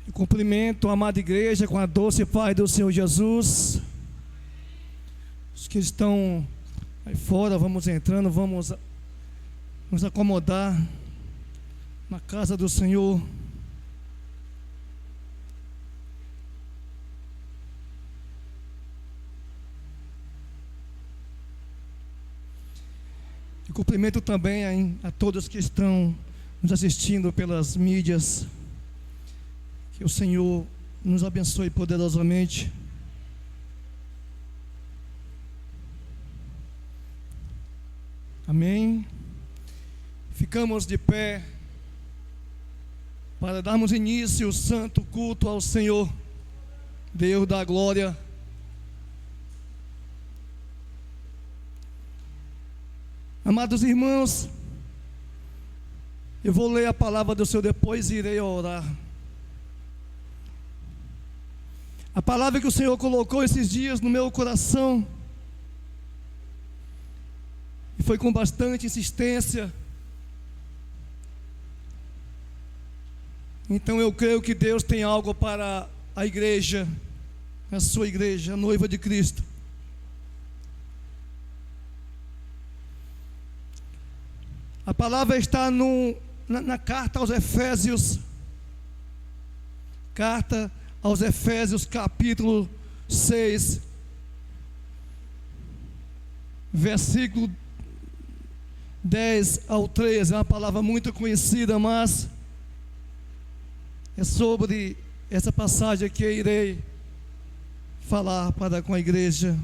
Eu cumprimento a amada igreja com a doce paz do Senhor Jesus. Os que estão aí fora, vamos entrando, vamos nos acomodar na casa do Senhor. E cumprimento também a todos que estão nos assistindo pelas mídias. Que o Senhor nos abençoe poderosamente. Amém. Ficamos de pé para darmos início ao santo culto ao Senhor, Deus da glória. Amados irmãos, eu vou ler a palavra do Senhor, depois irei orar. A palavra que o Senhor colocou esses dias no meu coração, e foi com bastante insistência. Então eu creio que Deus tem algo para a igreja, a sua igreja, a noiva de Cristo. A palavra está na carta aos Efésios, carta aos Efésios, capítulo 6, versículo 10 ao 13, é uma palavra muito conhecida, mas é sobre essa passagem que eu irei falar para com a igreja.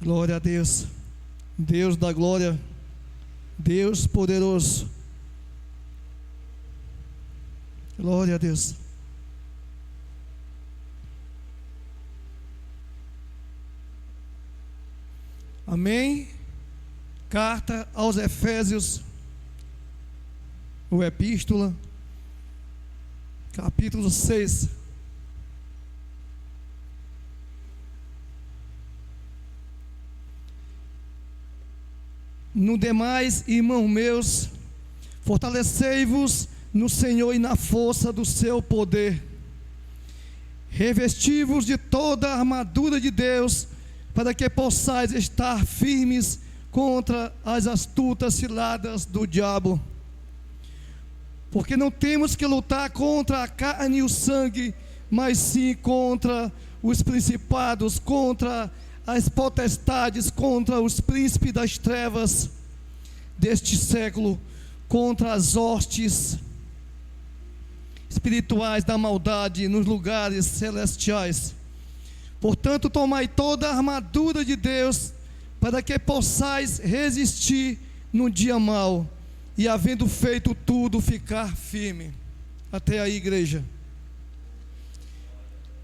Glória a Deus, Deus da glória, Deus poderoso. Glória a Deus. Amém. Carta aos Efésios, ou epístola, capítulo 6. No demais, irmãos meus, fortalecei-vos no Senhor e na força do seu poder. Revesti-vos de toda a armadura de Deus, para que possais estar firmes contra as astutas ciladas do diabo. Porque não temos que lutar contra a carne e o sangue, mas sim contra os principados, contra as potestades, contra os príncipes das trevas deste século, contra as hostes espirituais da maldade nos lugares celestiais. Portanto, tomai toda a armadura de Deus, para que possais resistir no dia mau, e havendo feito tudo, ficar firme. Até aí, igreja.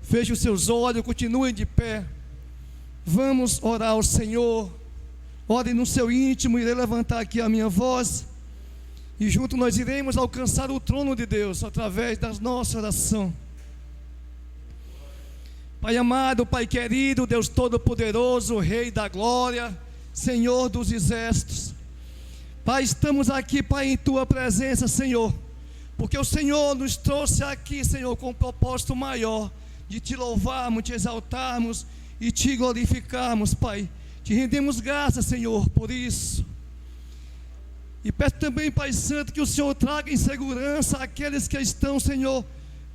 Feche os seus olhos, continuem de pé. Vamos orar ao Senhor. Ore no seu íntimo, irei levantar aqui a minha voz, e junto nós iremos alcançar o trono de Deus, através da nossa oração. Pai amado, Pai querido, Deus todo-poderoso, Rei da glória, Senhor dos exércitos. Pai, estamos aqui, Pai, em Tua presença, Senhor, porque o Senhor nos trouxe aqui, Senhor, com um propósito maior, de Te louvarmos, Te exaltarmos e Te glorificarmos, Pai. Te rendemos graças, Senhor, por isso. E peço também, Pai Santo, que o Senhor traga em segurança aqueles que estão, Senhor,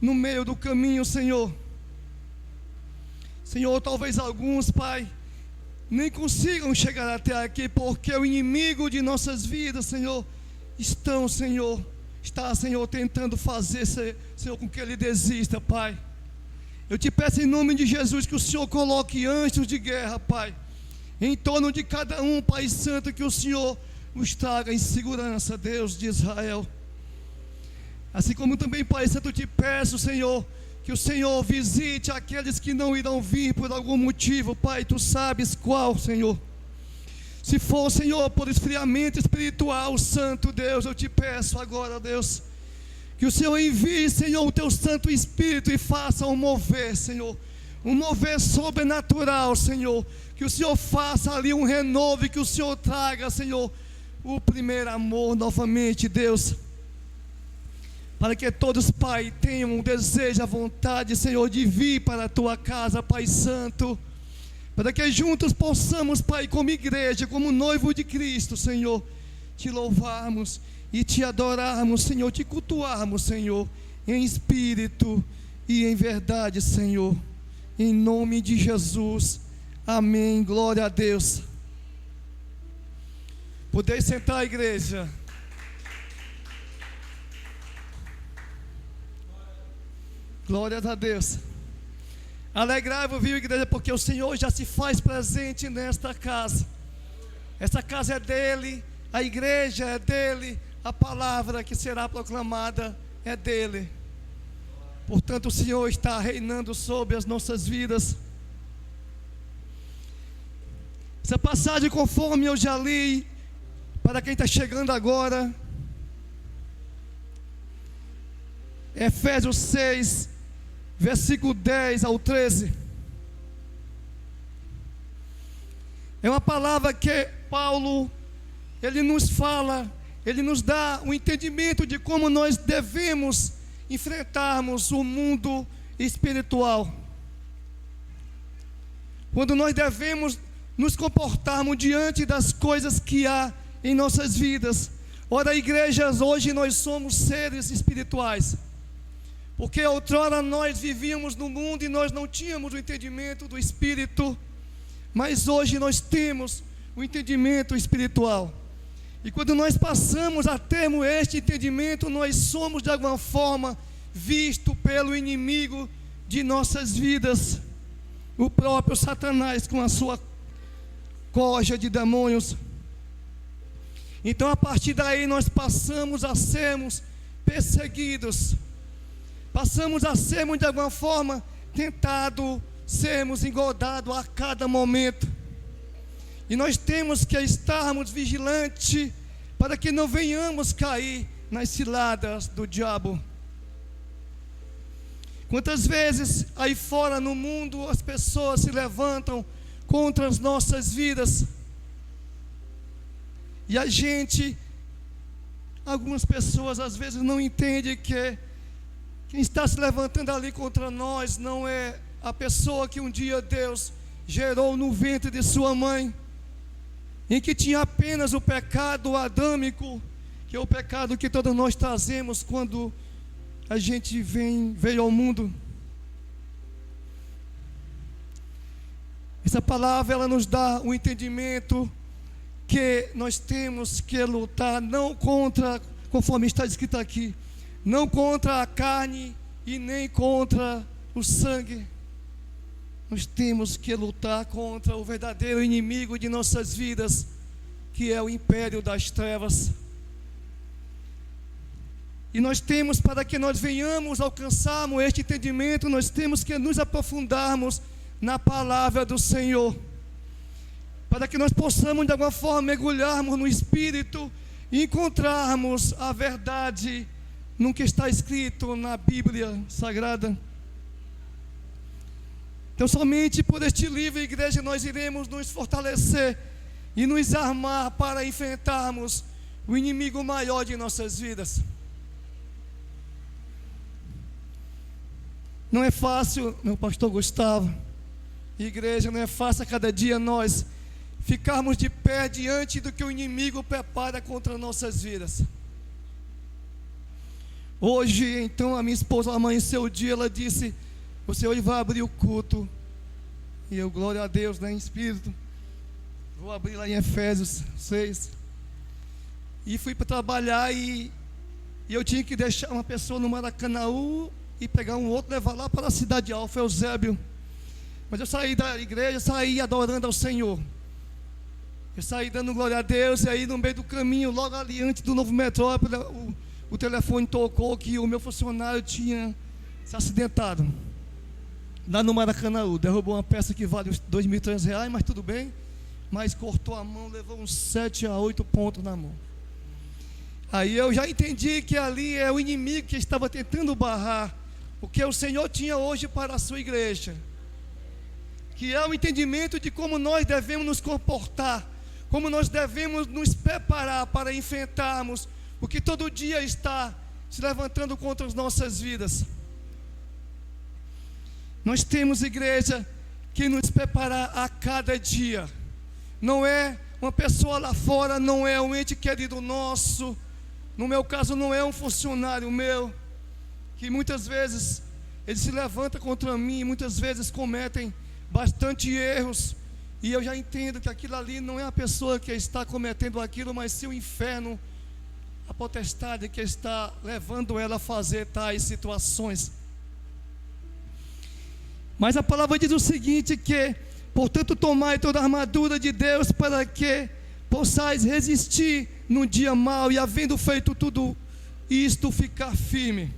no meio do caminho, Senhor. Senhor, talvez alguns, Pai, nem consigam chegar até aqui, porque o inimigo de nossas vidas, Senhor, está, Senhor, tentando fazer, Senhor, com que ele desista, Pai. Eu te peço em nome de Jesus que o Senhor coloque anjos de guerra, Pai, em torno de cada um, Pai Santo, que o Senhor os traga em segurança, Deus de Israel. Assim como também, Pai Santo, eu te peço, Senhor, que o Senhor visite aqueles que não irão vir por algum motivo, Pai, Tu sabes qual, Senhor. Se for, Senhor, por esfriamento espiritual, Santo Deus, eu te peço agora, Deus, que o Senhor envie, Senhor, o Teu Santo Espírito e faça um mover, Senhor, um mover sobrenatural, Senhor. Que o Senhor faça ali um renovo, e que o Senhor traga, Senhor, o primeiro amor novamente, Deus. Para que todos, Pai, tenham um desejo, a vontade, Senhor, de vir para a Tua casa, Pai Santo. Para que juntos possamos, Pai, como igreja, como noivo de Cristo, Senhor, Te louvarmos e Te adorarmos, Senhor, Te cultuarmos, Senhor, em espírito e em verdade, Senhor. Em nome de Jesus. Amém. Glória a Deus. Podeis sentar, igreja. Glórias a Deus. Alegrai-vos, viu, igreja, porque o Senhor já se faz presente nesta casa. Esta casa é dele, a igreja é dele, a palavra que será proclamada é dele. Portanto, o Senhor está reinando sobre as nossas vidas. Essa passagem, conforme eu já li, para quem está chegando agora, Efésios 6, versículo 10 ao 13. É uma palavra que Paulo, ele nos fala, ele nos dá um entendimento de como nós devemos enfrentarmos o mundo espiritual. Quando nós devemos nos comportarmos diante das coisas que há em nossas vidas. Ora, igrejas, hoje nós somos seres espirituais. Porque outrora nós vivíamos no mundo e nós não tínhamos o entendimento do Espírito, mas hoje nós temos o entendimento espiritual. E quando nós passamos a termos este entendimento, nós somos de alguma forma vistos pelo inimigo de nossas vidas, o próprio Satanás com a sua corja de demônios. Então, a partir daí nós passamos a sermos perseguidos. Passamos a sermos de alguma forma tentados, sermos engordados a cada momento. E nós temos que estarmos vigilantes para que não venhamos cair nas ciladas do diabo. Quantas vezes aí fora no mundo as pessoas se levantam contra as nossas vidas. E a gente, algumas pessoas às vezes não entendem que quem está se levantando ali contra nós não é a pessoa que um dia Deus gerou no ventre de sua mãe, em que tinha apenas o pecado adâmico, que é o pecado que todos nós trazemos quando a gente veio ao mundo. Essa palavra, ela nos dá um entendimento que nós temos que lutar não contra, conforme está escrito aqui, não contra a carne e nem contra o sangue. Nós temos que lutar contra o verdadeiro inimigo de nossas vidas, que é o império das trevas. E nós temos, para que nós venhamos alcançarmos este entendimento, nós temos que nos aprofundarmos na palavra do Senhor, para que nós possamos de alguma forma mergulharmos no Espírito e encontrarmos a verdade no que está escrito na Bíblia Sagrada. Então, somente por este livro, igreja, nós iremos nos fortalecer e nos armar para enfrentarmos o inimigo maior de nossas vidas. Não é fácil, meu pastor Gustavo, igreja, não é fácil a cada dia nós ficarmos de pé diante do que o inimigo prepara contra nossas vidas. Hoje, então, a minha esposa amanheceu o dia, ela disse: você hoje vai abrir o culto. E eu, glória a Deus, né, em espírito, vou abrir lá em Efésios 6. E fui para trabalhar e eu tinha que deixar uma pessoa no Maracanaú e pegar um outro, levar lá para a cidade de Alfa Eusébio. Mas eu saí da igreja, saí adorando ao Senhor. Eu saí dando glória a Deus, e aí no meio do caminho, logo ali antes do Novo Metrópole, o telefone tocou que o meu funcionário tinha se acidentado lá no Maracanaú. Derrubou uma peça que vale uns R$2.300, mas tudo bem. Mas cortou a mão, levou uns 7 a 8 pontos na mão. Aí eu já entendi que ali é o inimigo que estava tentando barrar o que o Senhor tinha hoje para a sua igreja. que é o entendimento de como nós devemos nos comportar, como nós devemos nos preparar para enfrentarmos o que todo dia está se levantando contra as nossas vidas. Nós temos, igreja, que nos preparar a cada dia. Não é uma pessoa lá fora, não é um ente querido nosso, no meu caso não é um funcionário meu, que muitas vezes ele se levanta contra mim, muitas vezes cometem bastante erros, e eu já entendo que aquilo ali não é a pessoa que está cometendo aquilo, mas sim o inferno, a potestade que está levando ela a fazer tais situações. Mas a palavra diz o seguinte, que portanto tomai toda a armadura de Deus, para que possais resistir no dia mau, e havendo feito tudo isto, ficar firme.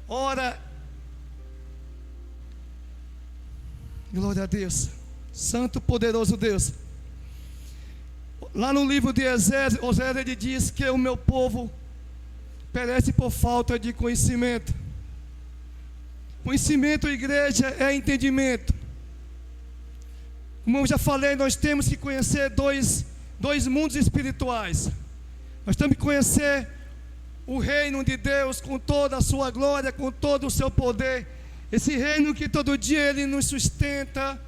Ora, glória a Deus, santo, poderoso Deus. Lá no livro de Osés, ele diz que o meu povo perece por falta de conhecimento. Conhecimento, igreja, é entendimento. Como eu já falei, nós temos que conhecer dois mundos espirituais. Nós temos que conhecer o reino de Deus com toda a sua glória, com todo o seu poder. Esse reino que todo dia Ele nos sustenta,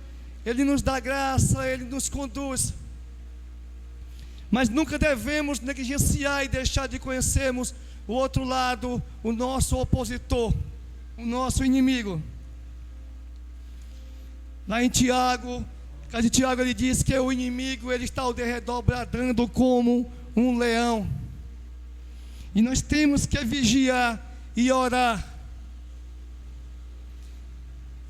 Ele nos dá graça, Ele nos conduz. Mas nunca devemos negligenciar e deixar de conhecermos o outro lado, o nosso opositor, o nosso inimigo. Lá em Tiago, ele diz que o inimigo, ele está ao derredor bradando como um leão. E nós temos que vigiar e orar.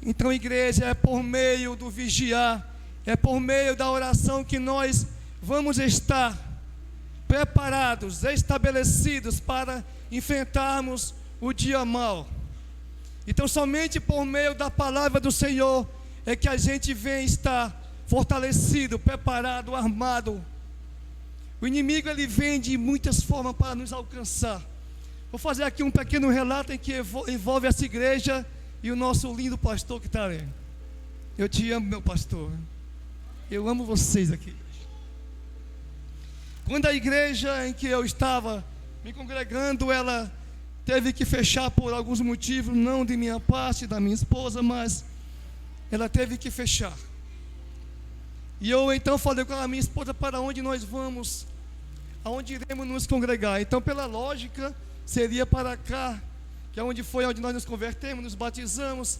Então, igreja, é por meio do vigiar, é por meio da oração que nós vamos estar preparados, estabelecidos para enfrentarmos o dia mau. Então, somente por meio da palavra do Senhor é que a gente vem estar fortalecido, preparado, armado. O inimigo, ele vem de muitas formas para nos alcançar. Vou fazer aqui um pequeno relato em que envolve essa igreja e o nosso lindo pastor que está ali. Eu te amo, meu pastor. Eu amo vocês aqui. Quando a igreja em que eu estava me congregando, ela teve que fechar por alguns motivos, não de minha parte, da minha esposa, mas ela teve que fechar. E eu então falei com a minha esposa para onde nós vamos, aonde iremos nos congregar. Então, pela lógica, seria para cá, que é onde nós nos convertemos, nos batizamos,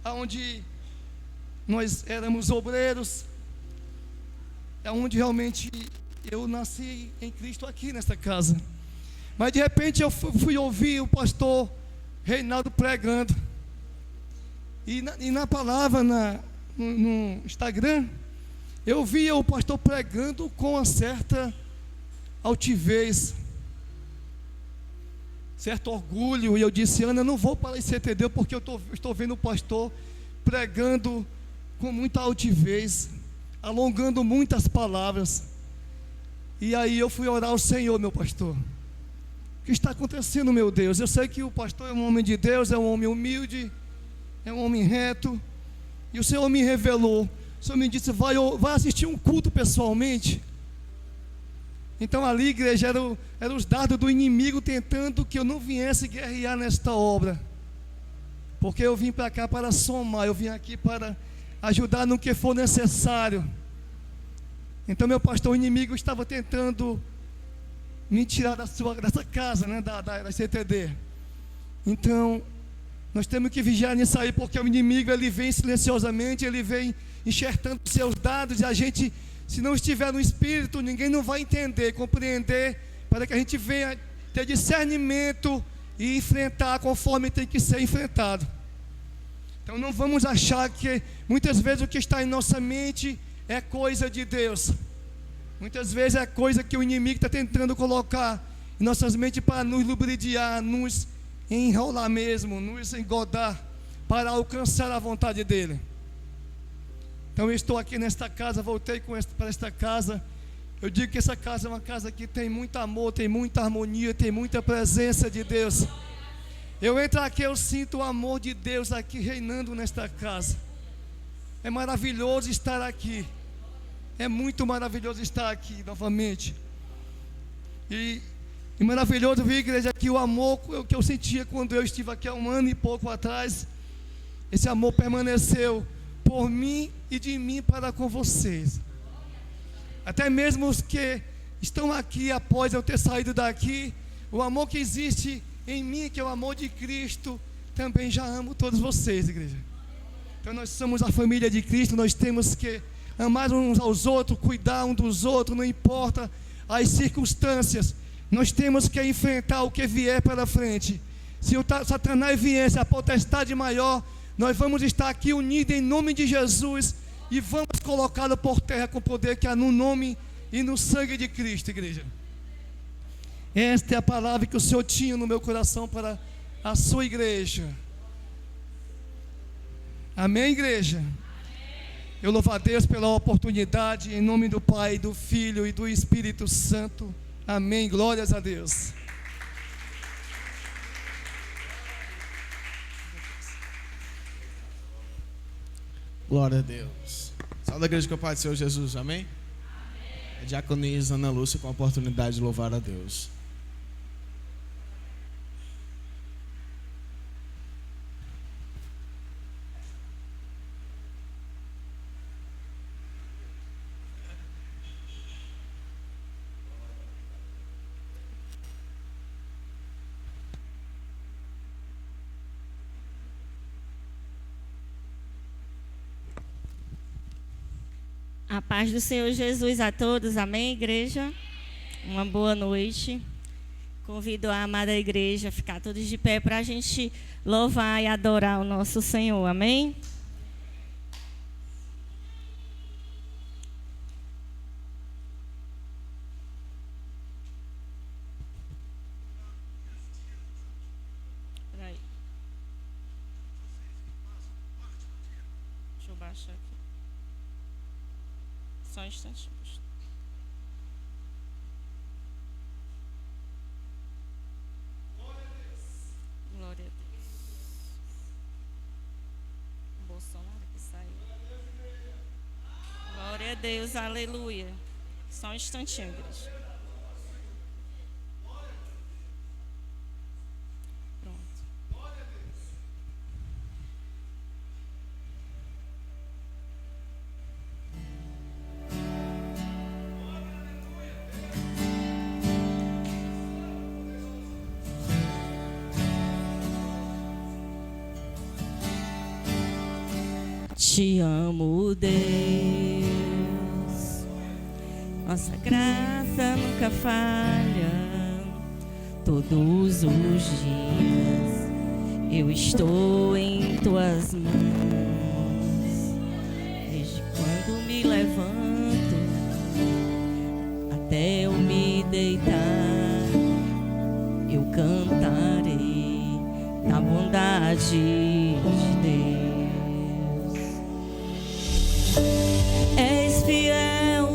aonde nós éramos obreiros, é onde realmente eu nasci em Cristo, aqui nesta casa. Mas de repente eu fui ouvir o pastor Reinaldo pregando, e na palavra, no Instagram, eu via o pastor pregando com uma certa altivez, certo orgulho, e eu disse: Ana, eu não vou para esse CTD, porque eu estou vendo o pastor pregando com muita altivez, alongando muitas palavras. E aí eu fui orar ao Senhor, meu pastor: o que está acontecendo, meu Deus? Eu sei que o pastor é um homem de Deus, é um homem humilde, é um homem reto, e o Senhor me revelou. O Senhor me disse: vai assistir um culto pessoalmente. Então ali, igreja, eram os dardos do inimigo tentando que eu não viesse guerrear nesta obra, porque eu vim para cá para somar, eu vim aqui para ajudar no que for necessário. Então, meu pastor, o inimigo estava tentando me tirar dessa casa, né, da CTD. Então, nós temos que vigiar nisso aí, porque o inimigo, ele vem silenciosamente, ele vem enxertando seus dados, e a gente, se não estiver no espírito, ninguém não vai entender, compreender, para que a gente venha ter discernimento e enfrentar conforme tem que ser enfrentado. Então não vamos achar que muitas vezes o que está em nossa mente é coisa de Deus. Muitas vezes é coisa que o inimigo está tentando colocar em nossas mentes para nos lubridiar, nos enrolar mesmo, nos engodar, para alcançar a vontade dele. Então eu estou aqui nesta casa, voltei para esta casa. Eu digo que essa casa é uma casa que tem muito amor, tem muita harmonia, tem muita presença de Deus. Eu entro aqui, eu sinto o amor de Deus aqui reinando nesta casa. É maravilhoso estar aqui. É muito maravilhoso estar aqui novamente. E maravilhoso ver, igreja, que o amor que eu sentia quando eu estive aqui há 1 ano e pouco atrás, esse amor permaneceu por mim e de mim para com vocês. Até mesmo os que estão aqui após eu ter saído daqui, o amor que existe em mim, que é o amor de Cristo, também já amo todos vocês, igreja. Então nós somos a família de Cristo, nós temos que amar uns aos outros, cuidar um dos outros, não importa as circunstâncias. Nós temos que enfrentar o que vier pela frente. Se o Satanás viesse, a potestade maior, nós vamos estar aqui unidos em nome de Jesus e vamos colocá-lo por terra com o poder que há no nome e no sangue de Cristo, igreja. Esta é a palavra que o Senhor tinha no meu coração para a sua igreja. Amém, igreja? Eu louvo a Deus pela oportunidade, em nome do Pai, do Filho e do Espírito Santo. Amém, glórias a Deus. Glória a Deus. Salve a igreja com o Pai do Senhor Jesus, amém? A diaconisa Ana Lúcia com a oportunidade de louvar a Deus. A paz do Senhor Jesus a todos, amém, igreja? Uma boa noite. Convido a amada igreja a ficar todos de pé para a gente louvar e adorar o nosso Senhor, amém? Peraí. Deixa eu baixar aqui. Só um instantinho. Glória a Deus. Bolsonaro que saiu. Glória a Deus, aleluia. Só um instantinho, igreja. Pronto. Te amo, Deus, nossa graça nunca falha. Todos os dias eu estou em tuas mãos. Desde quando me levanto até eu me deitar, eu cantarei na bondade de Deus. És fiel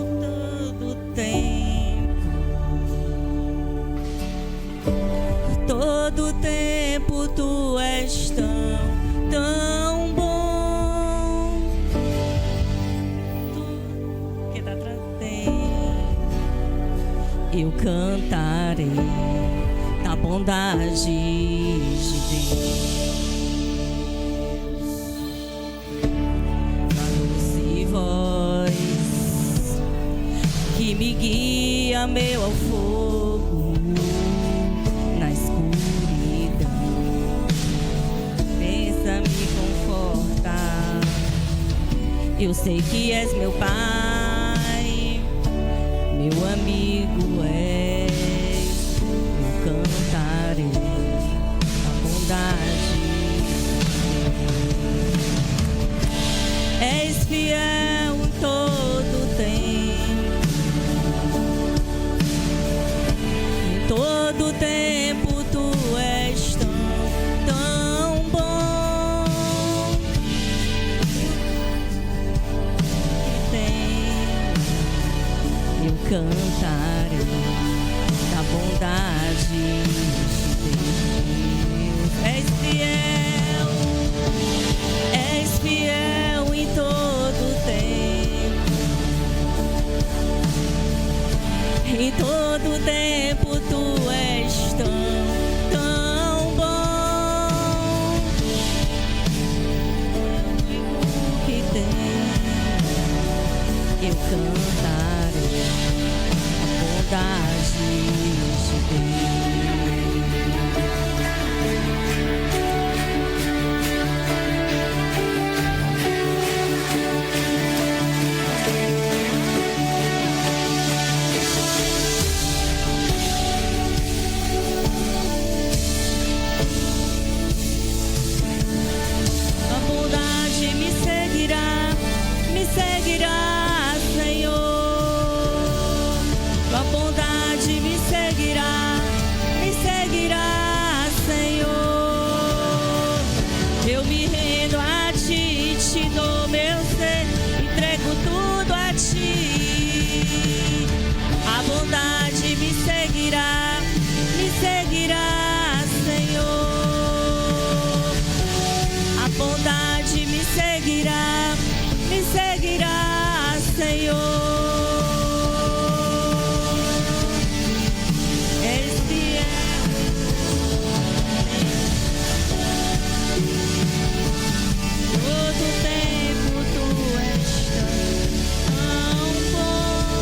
todo tempo tu és tão bom. Tu que dá eu cantarei na bondade de Deus. Que me guia meu ao fogo na escuridão, pensa me confortar. Eu sei que és meu Pai, meu amigo és. Eu cantarei a bondade. És fiel em todo tempo. Todo tempo tu és tão bom. Eu cantarei da bondade de Deus. És fiel em todo em todo tempo tu és tão bom. O que tem, eu cantarei a bondade de Deus. Seguirá, Senhor, tua bondade me seguirá, Senhor. Eu me rendo a ti, te dou meu ser, entrego tudo a ti. A bondade me seguirá, Senhor. A bondade me seguirá, Senhor. És fiel, todo tempo tu és tão bom.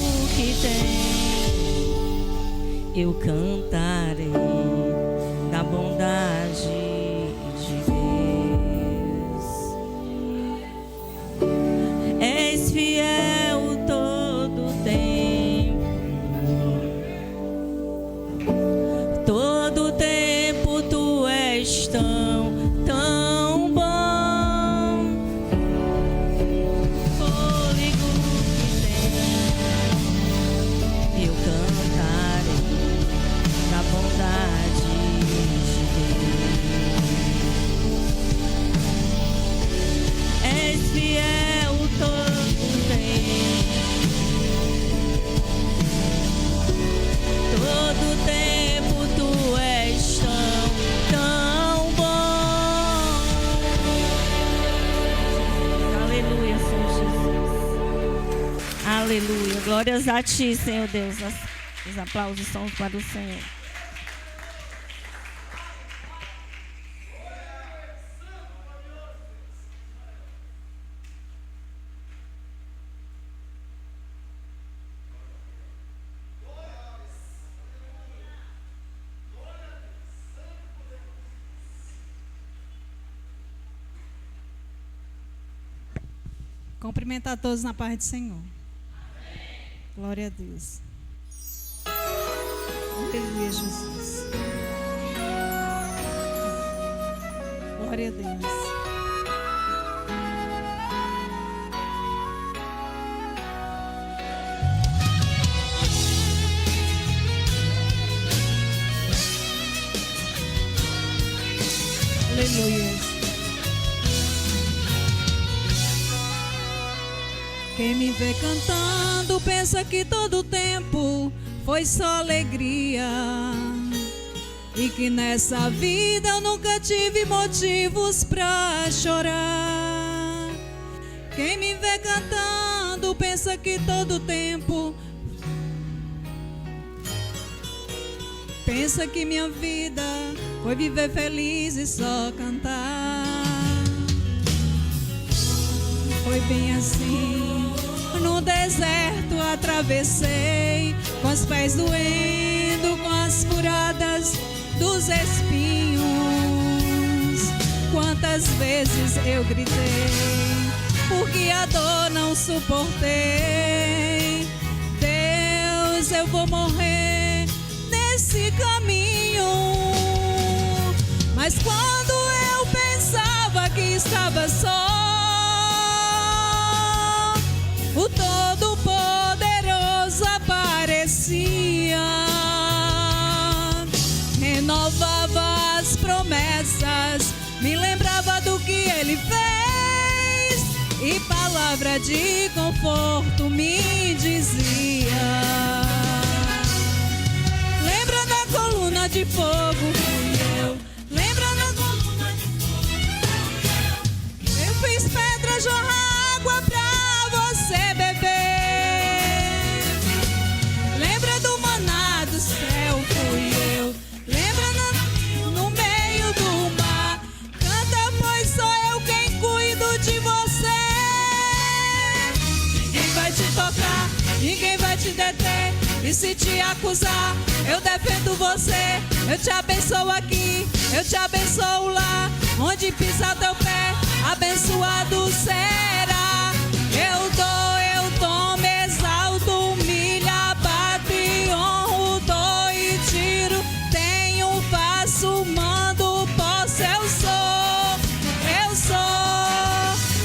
O que tem, eu cantarei da bondade. És fiel todo tempo tu és tão bom. Fôlego que tem, eu cantarei da bondade de Deus. És fiel todo tempo tu és tão bom. Aleluia, Senhor Jesus. Aleluia. Glórias a ti, Senhor Deus. Os aplausos são para o Senhor. Cumprimentar a todos na paz do Senhor. Amém. Glória a Deus. Aleluia, Jesus. Glória a Deus. Aleluia. Quem me vê cantando pensa que todo tempo foi só alegria e que nessa vida eu nunca tive motivos pra chorar. Quem me vê cantando pensa que todo tempo pensa que minha vida foi viver feliz e só cantar. Foi bem assim. No deserto atravessei, com os pés doendo, com as furadas dos espinhos. Quantas vezes eu gritei, porque a dor não suportei. Deus, eu vou morrer nesse caminho. Mas quando eu pensava que estava só, o Todo-Poderoso aparecia, renovava as promessas, me lembrava do que Ele fez e palavra de conforto me dizia. Lembra da coluna de fogo? Fui eu. Lembra da coluna de fogo? Eu fiz pedra jorrar água pra você. deter. E se te acusar, eu defendo você. Eu te abençoo aqui, eu te abençoo lá. Onde pisar teu pé, abençoado será. Eu tomo, exalto, humilho, abato e honro, dou e tiro. Tenho, faço, mando, posso, eu sou.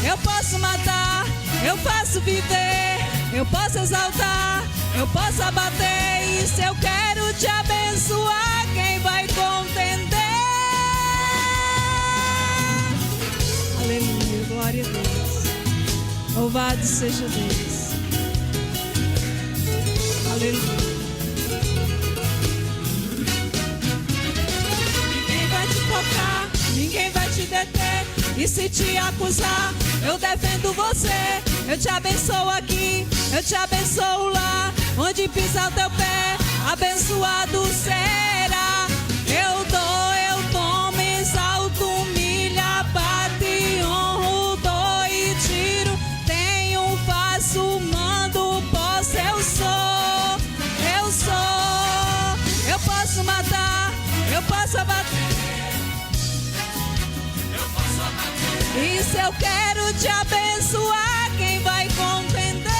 Eu posso matar, eu posso viver, eu posso exaltar, eu posso abater. E se eu quero te abençoar, quem vai contender? Aleluia, glória a Deus. Louvado seja Deus. Aleluia. Ninguém vai te tocar, ninguém vai te deter. E se te acusar, eu defendo você. Eu te abençoo aqui, eu te abençoo lá. Onde pisar o teu pé, abençoado será. Eu tomo, exalto, humilho, abato e honro, dou e tiro. Tenho, faço, mando, posso, eu sou. Eu posso matar, eu posso abater. E se eu quero te abençoar, quem vai contender?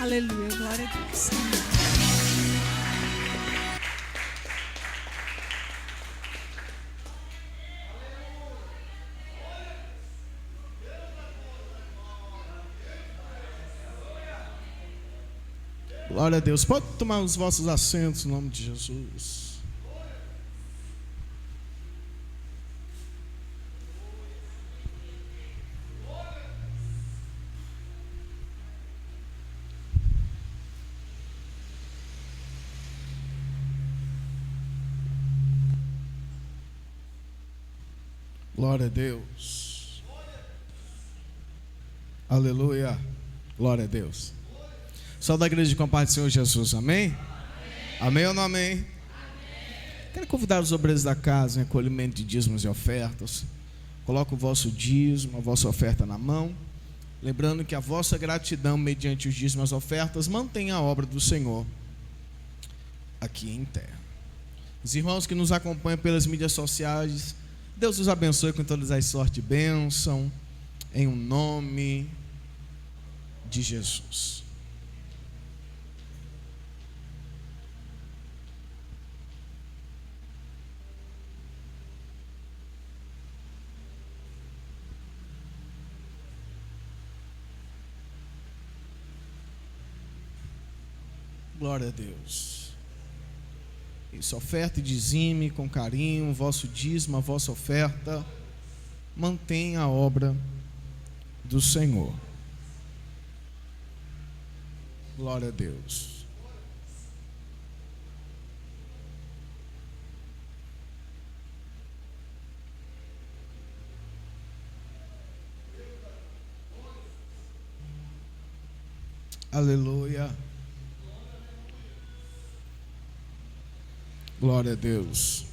Aleluia, glória a Deus. Glória a Deus. Pode tomar os vossos assentos em nome de Jesus. Glória a Deus. Aleluia. Glória a Deus. Só da igreja com a paz do Senhor Jesus, amém? Amém ou não amém? Quero convidar os obreiros da casa em acolhimento de dízimos e ofertas. Coloque o vosso dízimo, a vossa oferta na mão. Lembrando que a vossa gratidão mediante os dízimos e as ofertas mantém a obra do Senhor aqui em terra. Os irmãos que nos acompanham pelas mídias sociais, Deus os abençoe com todas as sortes e bênção, em um nome de Jesus. Glória a Deus. Isso, oferta e dizime com carinho, o vosso dízimo, a vossa oferta, mantenha a obra do Senhor. Glória a Deus. Aleluia. Glória a Deus.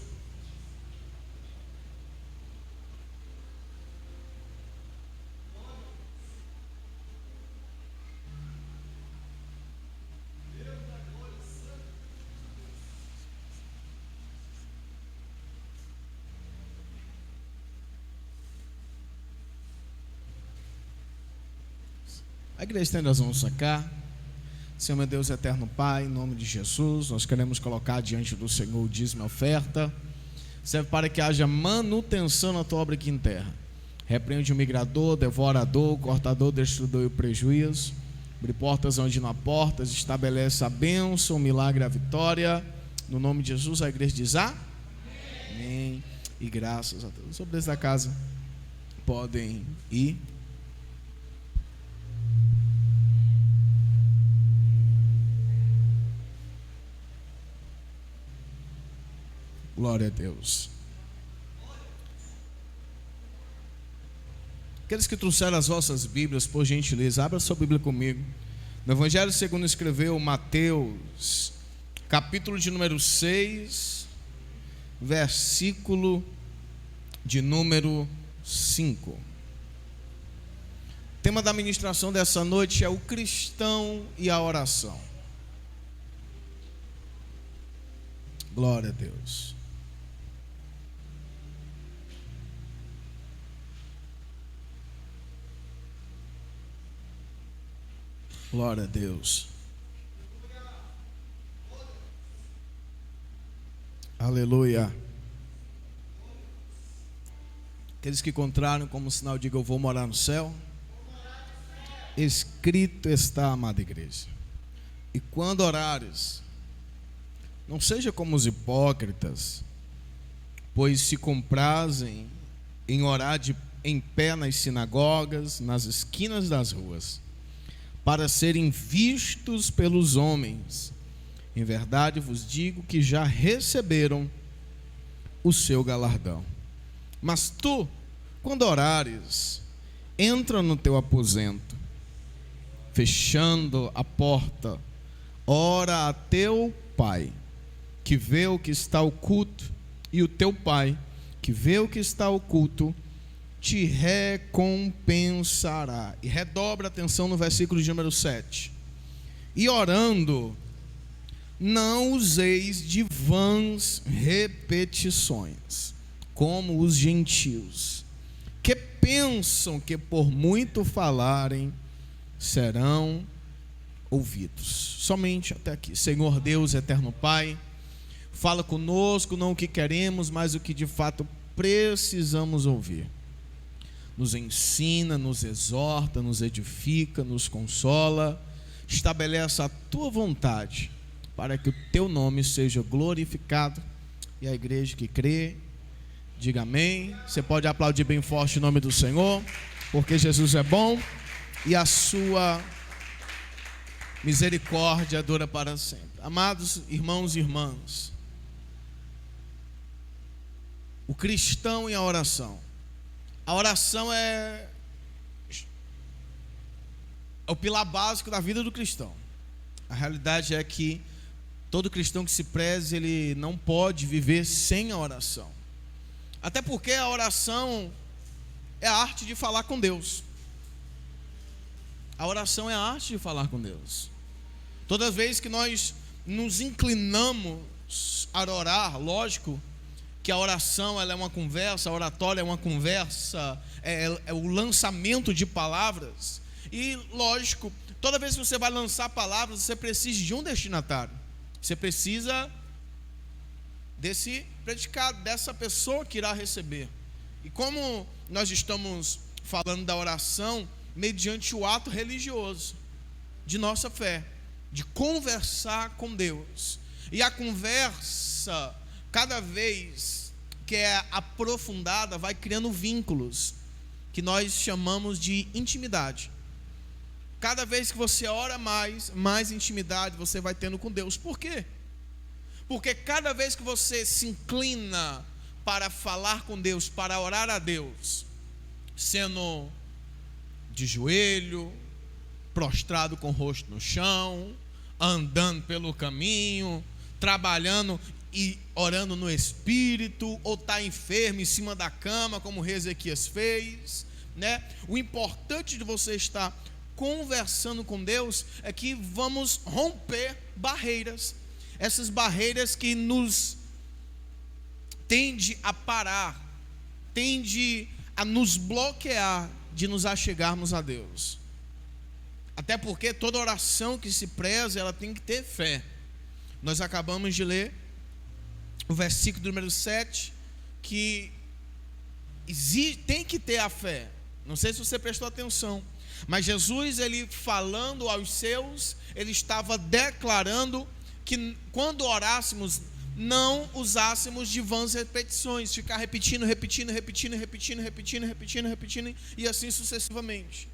A igreja estende as mãos cá. Senhor, meu Deus, eterno Pai, em nome de Jesus, nós queremos colocar diante do Senhor o dízimo e a oferta. Serve para que haja manutenção na tua obra aqui em terra. Repreende o migrador, devorador, o cortador, destruidor e o prejuízo. Abre portas onde não há portas, estabelece a bênção, o milagre e a vitória. No nome de Jesus, a igreja diz amém. Amém. E graças a Deus. Os obreiros da casa podem ir. Glória a Deus. Aqueles que trouxeram as vossas Bíblias, por gentileza, abra sua Bíblia comigo. No Evangelho segundo escreveu Mateus, capítulo de número 6, versículo de número 5. tema da ministração dessa noite é o cristão e a oração. Glória a Deus. Glória a Deus. Aleluia. Aqueles que encontraram como sinal, digam: eu vou morar no céu. Escrito está, amada igreja. E quando orares, não seja como os hipócritas, pois se comprazem em orar em pé nas sinagogas, nas esquinas das ruas, para serem vistos pelos homens. Em verdade vos digo que já receberam o seu galardão. Mas tu, quando orares, entra no teu aposento, fechando a porta, ora a teu pai, que vê o que está oculto, e o teu pai, que vê o que está oculto, te recompensará. E redobra a atenção no versículo de número 7. E orando, não useis de vãs repetições, como os gentios, que pensam que por muito falarem serão ouvidos. Somente até aqui. Senhor Deus, eterno Pai, fala conosco, não o que queremos, mas o que de fato precisamos ouvir. Nos ensina, nos exorta, nos edifica, nos consola, estabelece a tua vontade, para que o teu nome seja glorificado. E a igreja que crê, diga amém. Você pode aplaudir bem forte o nome do Senhor, porque Jesus é bom e a sua misericórdia dura para sempre. Amados irmãos e irmãs, o cristão e a oração. A oração é o pilar básico da vida do cristão. A realidade é que todo cristão que se preze, ele não pode viver sem a oração. Até porque a oração é a arte de falar com Deus. A oração é a arte de falar com Deus. Todas as vezes que nós nos inclinamos a orar, lógico que a oração ela é uma conversa, a oratória é uma conversa, é o lançamento de palavras. E lógico, toda vez que você vai lançar palavras, você precisa de um destinatário. Você precisa desse predicado, dessa pessoa que irá receber. E como nós estamos falando da oração mediante o ato religioso de nossa fé, de conversar com Deus. E a conversa, cada vez que é aprofundada, vai criando vínculos que nós chamamos de intimidade. Cada vez que você ora mais intimidade você vai tendo com Deus. Por quê? Porque cada vez que você se inclina para falar com Deus, para orar a Deus, sendo de joelho, prostrado com o rosto no chão, andando pelo caminho, trabalhando e orando no Espírito, ou está enfermo em cima da cama, como Ezequias fez, né? O importante de você estar conversando com Deus é que vamos romper barreiras, essas barreiras que nos tende a parar, tende a nos bloquear de nos achegarmos a Deus. Até porque toda oração que se preza, ela tem que ter fé. Nós acabamos de ler o versículo número 7, que tem que ter a fé. Não sei se você prestou atenção, mas Jesus, ele falando aos seus, ele estava declarando que quando orássemos, não usássemos de vãs repetições, ficar repetindo, e assim sucessivamente.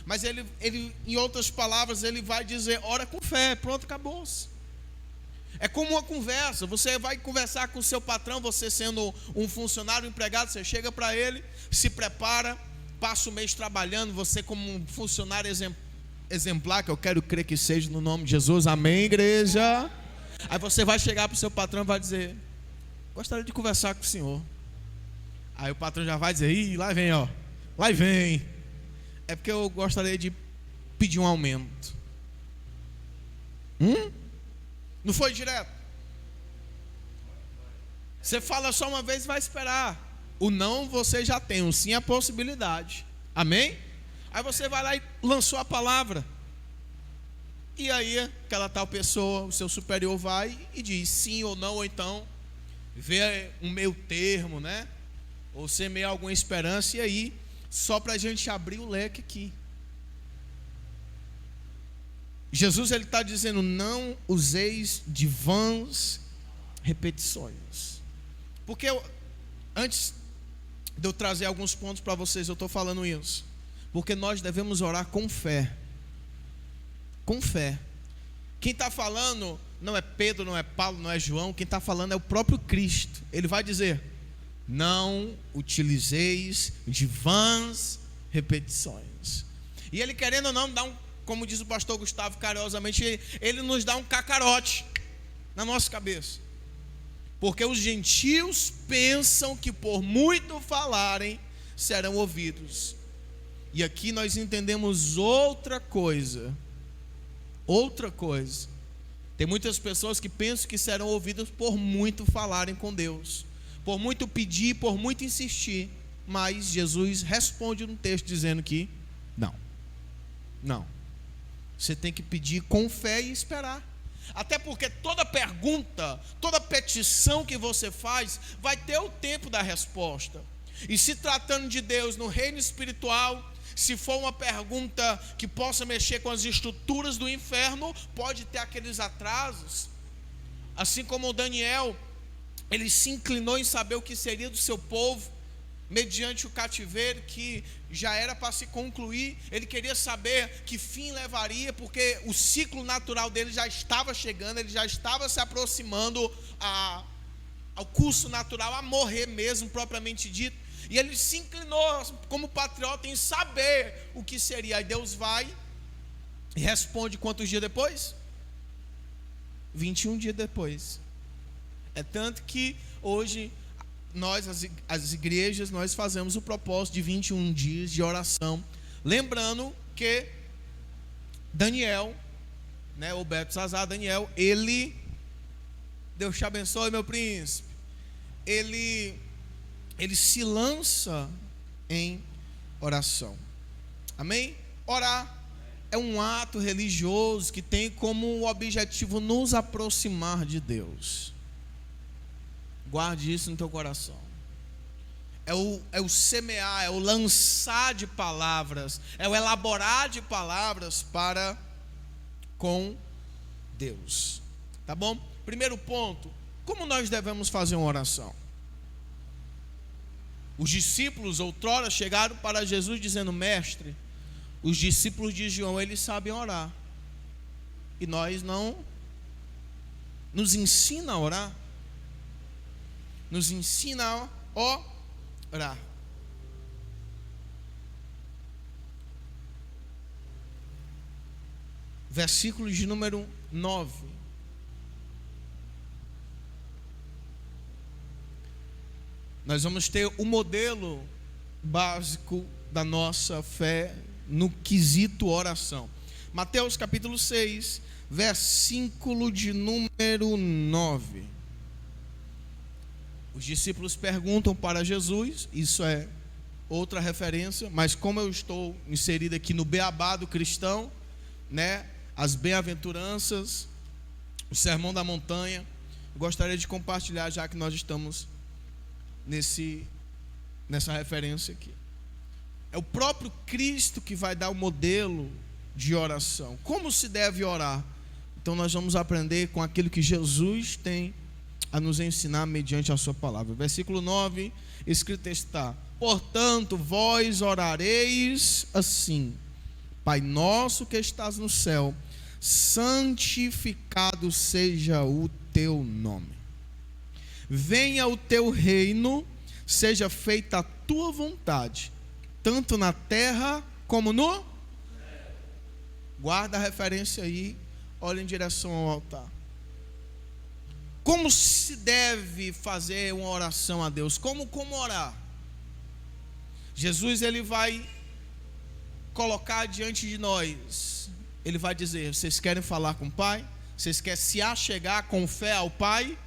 Mas ele, em outras palavras, ele vai dizer: ora com fé, pronto, acabou-se. É como uma conversa. Você vai conversar com o seu patrão, você sendo um funcionário, um empregado, você chega para ele, se prepara, passa o mês trabalhando, você como um funcionário exemplar, que eu quero crer que seja no nome de Jesus, amém, igreja? Aí você vai chegar para o seu patrão e vai dizer: gostaria de conversar com o senhor. Aí o patrão já vai dizer: ih, lá vem, ó, lá vem. é porque eu gostaria de pedir um aumento. Não foi direto. Você fala só uma vez e vai esperar. O não você já tem, o sim é a possibilidade. Amém? Aí você vai lá e lançou a palavra. E aí aquela tal pessoa, o seu superior vai e diz sim ou não, ou então vê um meio termo, né? Ou semeia alguma esperança. E aí, só para a gente abrir o leque aqui, Jesus ele está dizendo: não useis de vãs repetições. Porque antes de eu trazer alguns pontos para vocês, eu estou falando isso porque nós devemos orar com fé. Com fé. Quem está falando não é Pedro, não é Paulo, não é João. Quem está falando é o próprio Cristo. Ele vai dizer: não utilizeis de vãs repetições. E ele, querendo ou não, dá como diz o pastor Gustavo carinhosamente, ele nos dá um cacarote na nossa cabeça. Porque os gentios pensam que por muito falarem serão ouvidos. E aqui nós entendemos outra coisa. Outra coisa. Tem muitas pessoas que pensam que serão ouvidas por muito falarem com Deus, por muito pedir, por muito insistir. Mas Jesus responde no texto dizendo que não. Você tem que pedir com fé e esperar. Até porque toda pergunta, toda petição que você faz vai ter o tempo da resposta. E se tratando de Deus no reino espiritual, se for uma pergunta que possa mexer com as estruturas do inferno, pode ter aqueles atrasos. Assim como o Daniel, ele se inclinou em saber o que seria do seu povo, mediante o cativeiro que já era para se concluir. Ele queria saber que fim levaria, porque o ciclo natural dele já estava chegando, ele já estava se aproximando ao curso natural, a morrer mesmo, propriamente dito. E ele se inclinou como patriota em saber o que seria. Aí Deus vai e responde quantos dias depois? 21 dias depois. É tanto que hoje nós, as igrejas, nós fazemos o propósito de 21 dias de oração, lembrando que Daniel, né, o Beltesazar, Daniel, ele, Deus te abençoe, meu príncipe, ele se lança em oração. Amém? Orar é um ato religioso que tem como objetivo nos aproximar de Deus. Guarde isso no teu coração. É o semear, é o lançar de palavras, é o elaborar de palavras para com Deus. Tá bom? Primeiro ponto: como nós devemos fazer uma oração? Os discípulos outrora chegaram para Jesus dizendo: mestre, os discípulos de João, eles sabem orar, e nós não. Nos ensina a orar. Nos ensina a orar. Versículo de número 9. Nós vamos ter o modelo básico da nossa fé no quesito oração. Mateus capítulo 6, versículo de número 9. Os discípulos perguntam para Jesus, isso é outra referência, mas como eu estou inserido aqui no beabá do cristão, né, as bem-aventuranças, o sermão da montanha, eu gostaria de compartilhar, já que nós estamos nessa referência aqui. É o próprio Cristo que vai dar o modelo de oração. Como se deve orar? Então nós vamos aprender com aquilo que Jesus tem a nos ensinar mediante a sua palavra. Versículo 9, escrito está: portanto, vós orareis assim: Pai nosso que estás no céu, santificado seja o teu nome. Venha o teu reino, seja feita a tua vontade, tanto na terra como no céu. Guarda a referência aí, olha em direção ao altar. Como se deve fazer uma oração a Deus? Como orar? Jesus ele vai colocar diante de nós, Ele vai dizer: vocês querem falar com o Pai? Vocês querem se achegar com fé ao Pai?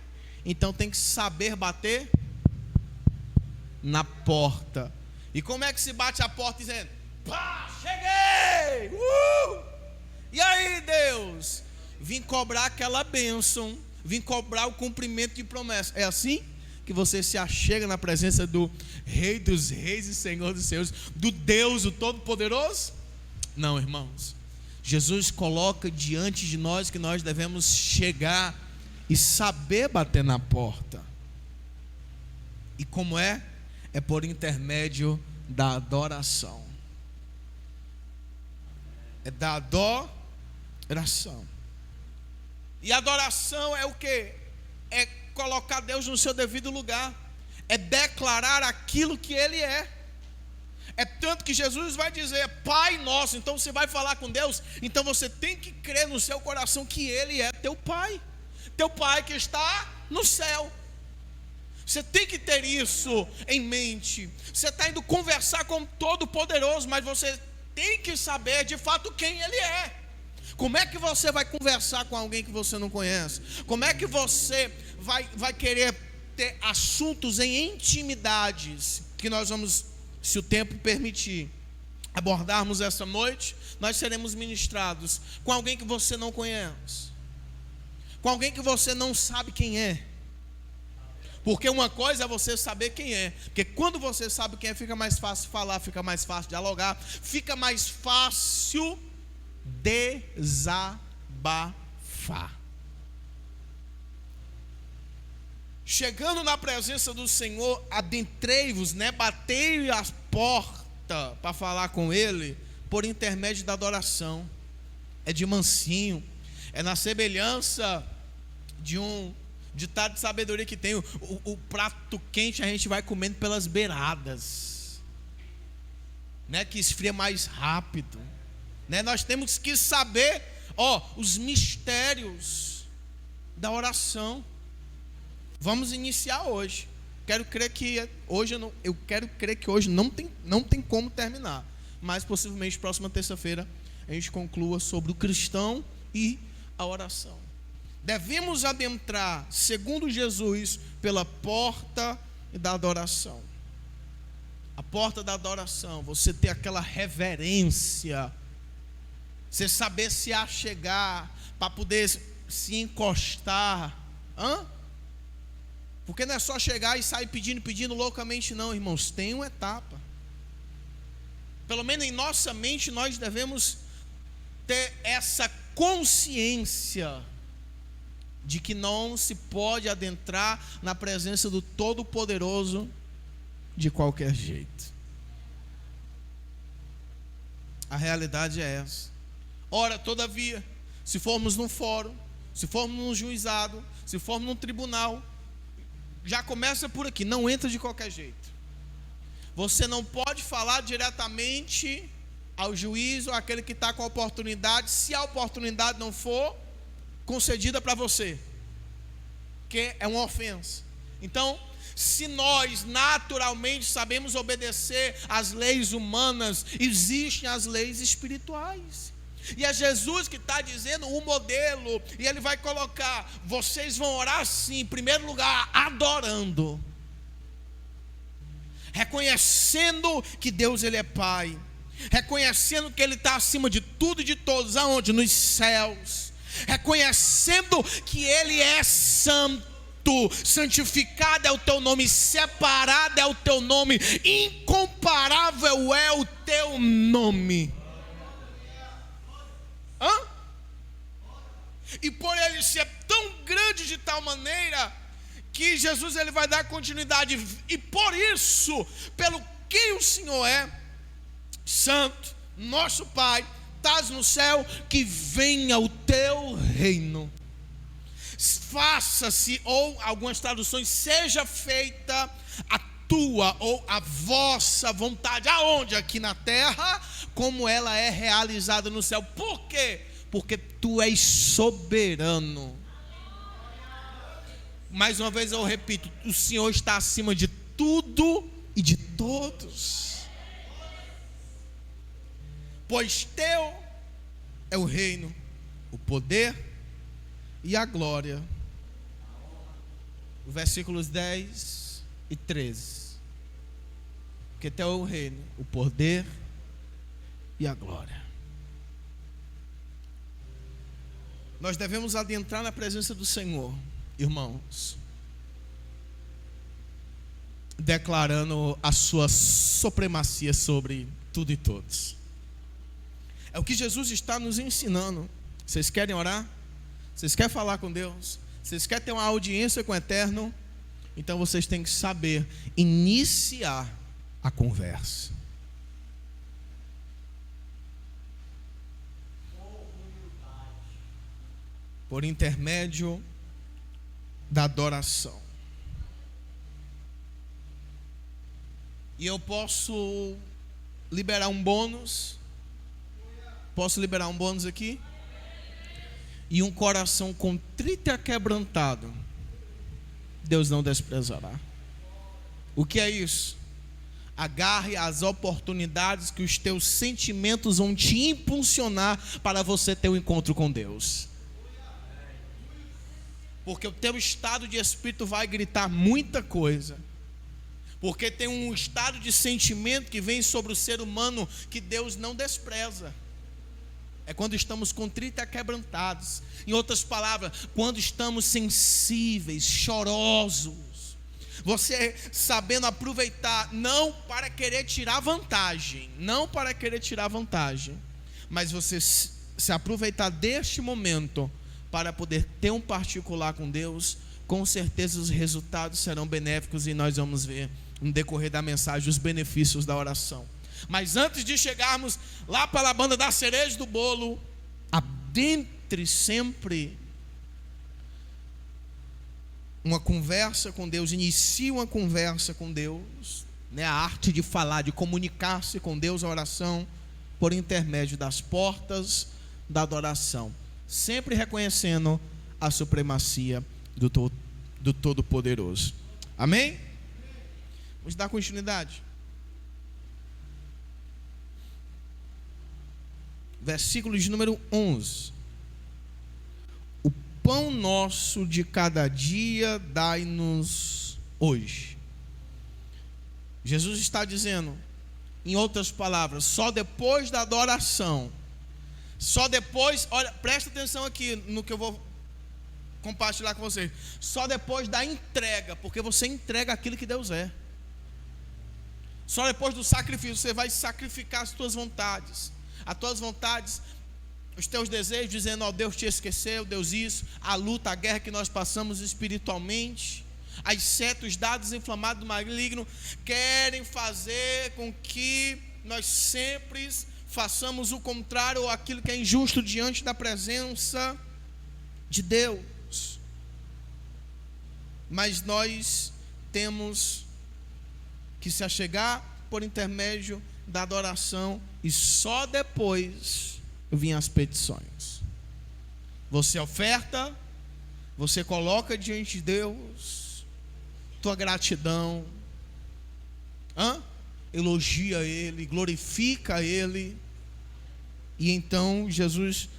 Então tem que saber bater na porta. E como é que se bate a porta? Dizendo: pá, cheguei! E aí, Deus? Vim cobrar aquela bênção, vim cobrar o cumprimento de promessa. É assim que você se achega na presença do Rei dos Reis e Senhor dos Senhores, do Deus, o Todo-Poderoso? Não, irmãos. Jesus coloca diante de nós que nós devemos chegar e saber bater na porta. E como é? É por intermédio da adoração. É da adoração. E adoração é o quê? É colocar Deus no seu devido lugar. É declarar aquilo que Ele é. É tanto que Jesus vai dizer: Pai nosso. Então você vai falar com Deus, então você tem que crer no seu coração que Ele é teu Pai. Teu Pai que está no céu. Você tem que ter isso em mente. Você está indo conversar com o Todo-Poderoso, mas você tem que saber de fato quem Ele é. Como é que você vai conversar com alguém que você não conhece? Como é que você vai querer ter assuntos em intimidades que nós vamos, se o tempo permitir, abordarmos essa noite? Nós seremos ministrados com alguém que você não conhece, com alguém que você não sabe quem é. Porque uma coisa é você saber quem é, porque quando você sabe quem é, fica mais fácil falar, fica mais fácil dialogar, fica mais fácil desabafar. Chegando na presença do Senhor, adentrei-vos, batei a porta para falar com Ele, por intermédio da adoração. É de mansinho, é na semelhança de um ditado de sabedoria que tem: o prato quente a gente vai comendo pelas beiradas, que esfria mais rápido. Nós temos que saber os mistérios da oração. Vamos iniciar hoje. Quero crer que hoje não tem como terminar, mas possivelmente próxima terça-feira a gente conclua sobre o cristão e a oração. Devemos adentrar, segundo Jesus, pela porta da adoração. A porta da adoração, você ter aquela reverência, você saber se achegar, para poder se encostar. Porque não é só chegar e sair pedindo loucamente, não, irmãos. Tem uma etapa. Pelo menos em nossa mente nós devemos ter essa consciência de que não se pode adentrar na presença do Todo-Poderoso de qualquer jeito. A realidade é essa. Ora, todavia, se formos num fórum, se formos num juizado, se formos num tribunal, já começa por aqui, não entra de qualquer jeito. Você não pode falar diretamente ao juiz ou àquele que está com a oportunidade, se a oportunidade não for concedida para você, que é uma ofensa. Então, se nós naturalmente sabemos obedecer às leis humanas, existem as leis espirituais. E é Jesus que está dizendo o modelo, e Ele vai colocar: vocês vão orar assim, em primeiro lugar, adorando, reconhecendo que Deus Ele é Pai, reconhecendo que Ele está acima de tudo e de todos. Aonde? Nos céus. Reconhecendo que Ele é santo, santificado é o teu nome, separado é o teu nome, incomparável é o teu nome. E por Ele ser tão grande de tal maneira que Jesus Ele vai dar continuidade. E por isso, pelo que o Senhor é santo, nosso Pai, estás no céu, que venha o teu reino, faça-se, ou algumas traduções, seja feita a tua ou a vossa vontade. Aonde? Aqui na terra, como ela é realizada no céu. Por quê? Porque tu és soberano. Mais uma vez eu repito: o Senhor está acima de tudo e de todos. Pois teu é o reino, o poder e a glória. Versículos 10 e 13. Porque teu é o reino, o poder e a glória. Nós devemos adentrar na presença do Senhor, irmãos, declarando a sua supremacia sobre tudo e todos. É o que Jesus está nos ensinando. Vocês querem orar? Vocês querem falar com Deus? Vocês querem ter uma audiência com o Eterno? Então vocês têm que saber iniciar a conversa. Por intermédio da adoração. E eu posso liberar um bônus. Posso liberar um bônus aqui? E um coração contrito e quebrantado, Deus não desprezará. O que é isso? Agarre as oportunidades que os teus sentimentos vão te impulsionar para você ter um encontro com Deus. Porque o teu estado de espírito vai gritar muita coisa. Porque tem um estado de sentimento que vem sobre o ser humano que Deus não despreza. É quando estamos contritos e quebrantados. Em outras palavras, quando estamos sensíveis, chorosos. Você sabendo aproveitar, não para querer tirar vantagem, mas você se aproveitar deste momento para poder ter um particular com Deus. Com certeza os resultados serão benéficos e nós vamos ver no decorrer da mensagem os benefícios da oração. Mas antes de chegarmos lá para a banda da cereja do bolo, adentre sempre uma conversa com Deus, inicie uma conversa com Deus, né? A arte de falar, de comunicar-se com Deus, a oração, por intermédio das portas da adoração, sempre reconhecendo a supremacia do Todo-Poderoso. Amém? Vamos dar continuidade. Versículo de número 11. O pão nosso de cada dia dai-nos hoje. Jesus está dizendo, em outras palavras, só depois da adoração, só depois, olha, presta atenção aqui no que eu vou compartilhar com vocês, só depois da entrega, porque você entrega aquilo que Deus é. Só depois do sacrifício, você vai sacrificar as tuas vontades, os teus desejos, dizendo, ó, Deus te esqueceu, Deus isso, a luta, a guerra que nós passamos espiritualmente, as setas, os dados inflamados do maligno, querem fazer com que nós sempre façamos o contrário, ou aquilo que é injusto diante da presença de Deus. Mas nós temos que se achegar por intermédio da adoração, e só depois vinham as petições. Você oferta, você coloca diante de Deus tua gratidão, elogia Ele, glorifica Ele, e então Jesus,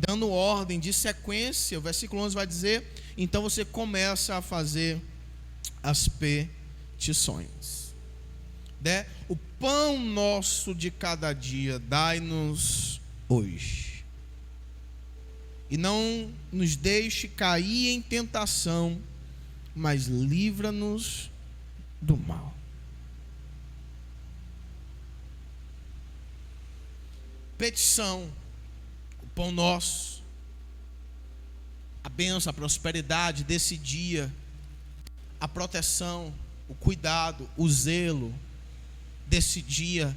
dando ordem de sequência, o versículo 11 vai dizer, então você começa a fazer as petições. O pão nosso de cada dia dai-nos hoje, e não nos deixe cair em tentação, mas livra-nos do mal. Petição, o pão nosso, a bênção, a prosperidade desse dia, a proteção, o cuidado, o zelo desse dia,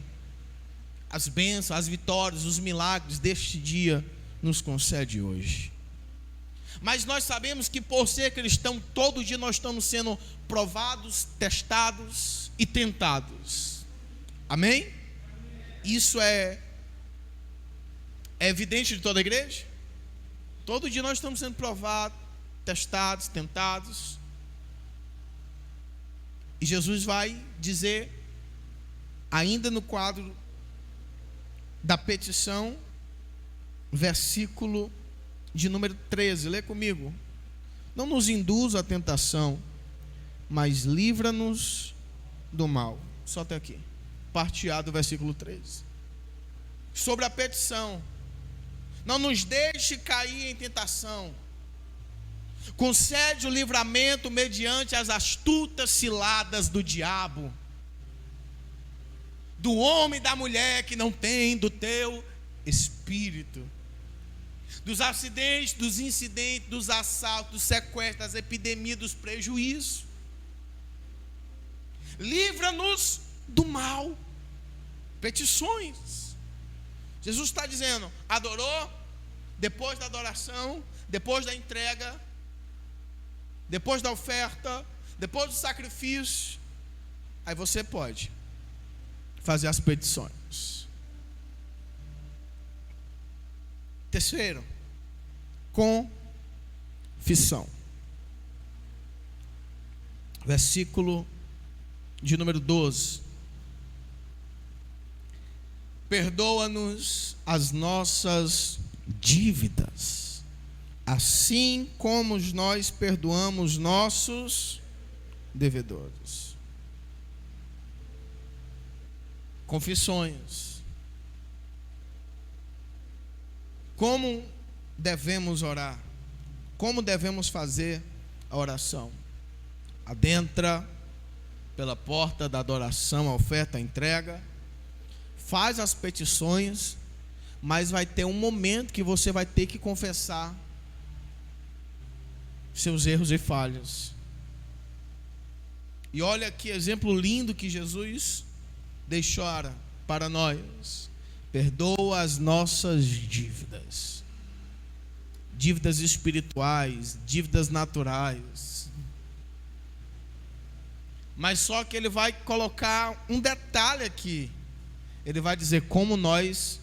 as bênçãos, as vitórias, os milagres deste dia nos concede hoje. Mas nós sabemos que por ser cristão, todo dia nós estamos sendo provados, testados e tentados. Amém? Isso é evidente de toda a igreja? Todo dia nós estamos sendo provados, testados, tentados. E Jesus vai dizer, ainda no quadro da petição, versículo de número 13. Lê comigo. Não nos induz à tentação, mas livra-nos do mal. Só até aqui. Parte A do versículo 13. Sobre a petição. Não nos deixe cair em tentação. Concede o livramento mediante as astutas ciladas do diabo, do homem e da mulher que não tem do teu espírito, dos acidentes, dos incidentes, dos assaltos, dos sequestros, das epidemias, dos prejuízos. Livra-nos do mal. Petições. Jesus está dizendo: adorou, depois da adoração, depois da entrega, depois da oferta, depois do sacrifício, aí você pode fazer as petições. Terceiro, confissão. Versículo de número 12. Perdoa-nos as nossas dívidas, assim como nós perdoamos nossos devedores. Confissões. Como devemos orar? Como devemos fazer a oração? Adentra pela porta da adoração, a oferta, a entrega. Faz as petições, mas vai ter um momento que você vai ter que confessar seus erros e falhas. E olha que exemplo lindo que Jesus deixou para nós. Perdoa as nossas dívidas. Dívidas espirituais, dívidas naturais. Mas só que ele vai colocar um detalhe aqui. Ele vai dizer como nós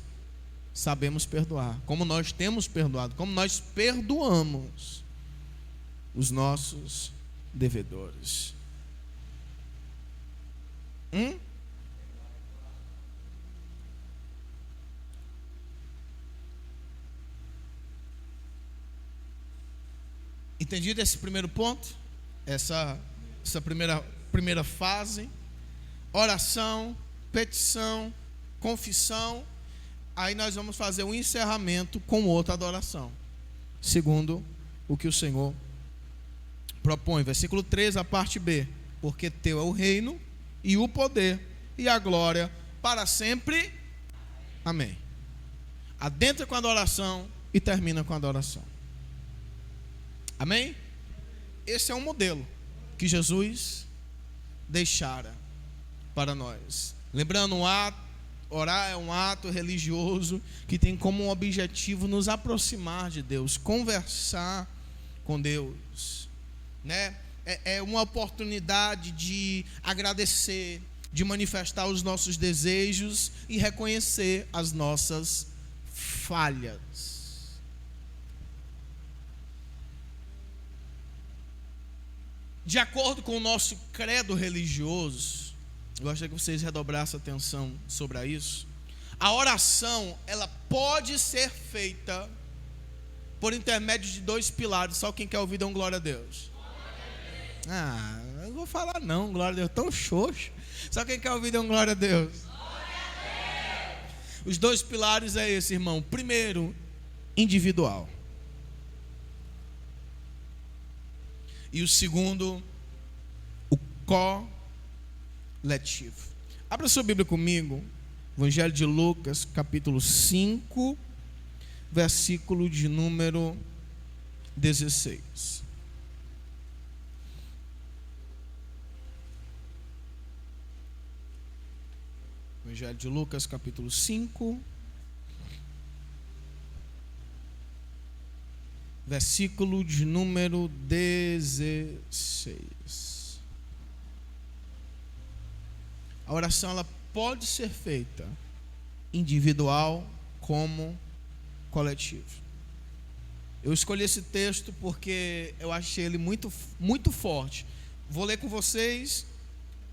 sabemos perdoar, como nós temos perdoado, como nós perdoamos os nossos devedores. Entendido esse primeiro ponto? Essa primeira fase. Oração, petição, confissão. Aí nós vamos fazer um encerramento com outra adoração, segundo o que o Senhor propõe. Versículo 13, a parte B. Porque teu é o reino e o poder e a glória para sempre. Amém. Adentra com a adoração e termina com a adoração. Amém? Esse é um modelo que Jesus deixara para nós. Lembrando, orar é um ato religioso que tem como objetivo nos aproximar de Deus, conversar com Deus, né? É uma oportunidade de agradecer, de manifestar os nossos desejos e reconhecer as nossas falhas. De acordo com o nosso credo religioso, eu gostaria que vocês redobrassem atenção sobre isso. A oração, ela pode ser feita por intermédio de dois pilares. Só quem quer ouvir, dá um glória a Deus. Eu não vou falar não, glória a Deus, tão xoxo. Só quem quer ouvir, dá um glória a Deus. Os dois pilares é esse, irmão. Primeiro, individual. E o segundo, o coletivo. Abra sua Bíblia comigo, Evangelho de Lucas, capítulo 5, versículo de número 16. Evangelho de Lucas, capítulo 5, versículo de número 16. A oração, ela pode ser feita individual como coletivo. Eu escolhi esse texto porque eu achei ele muito, muito forte. Vou ler com vocês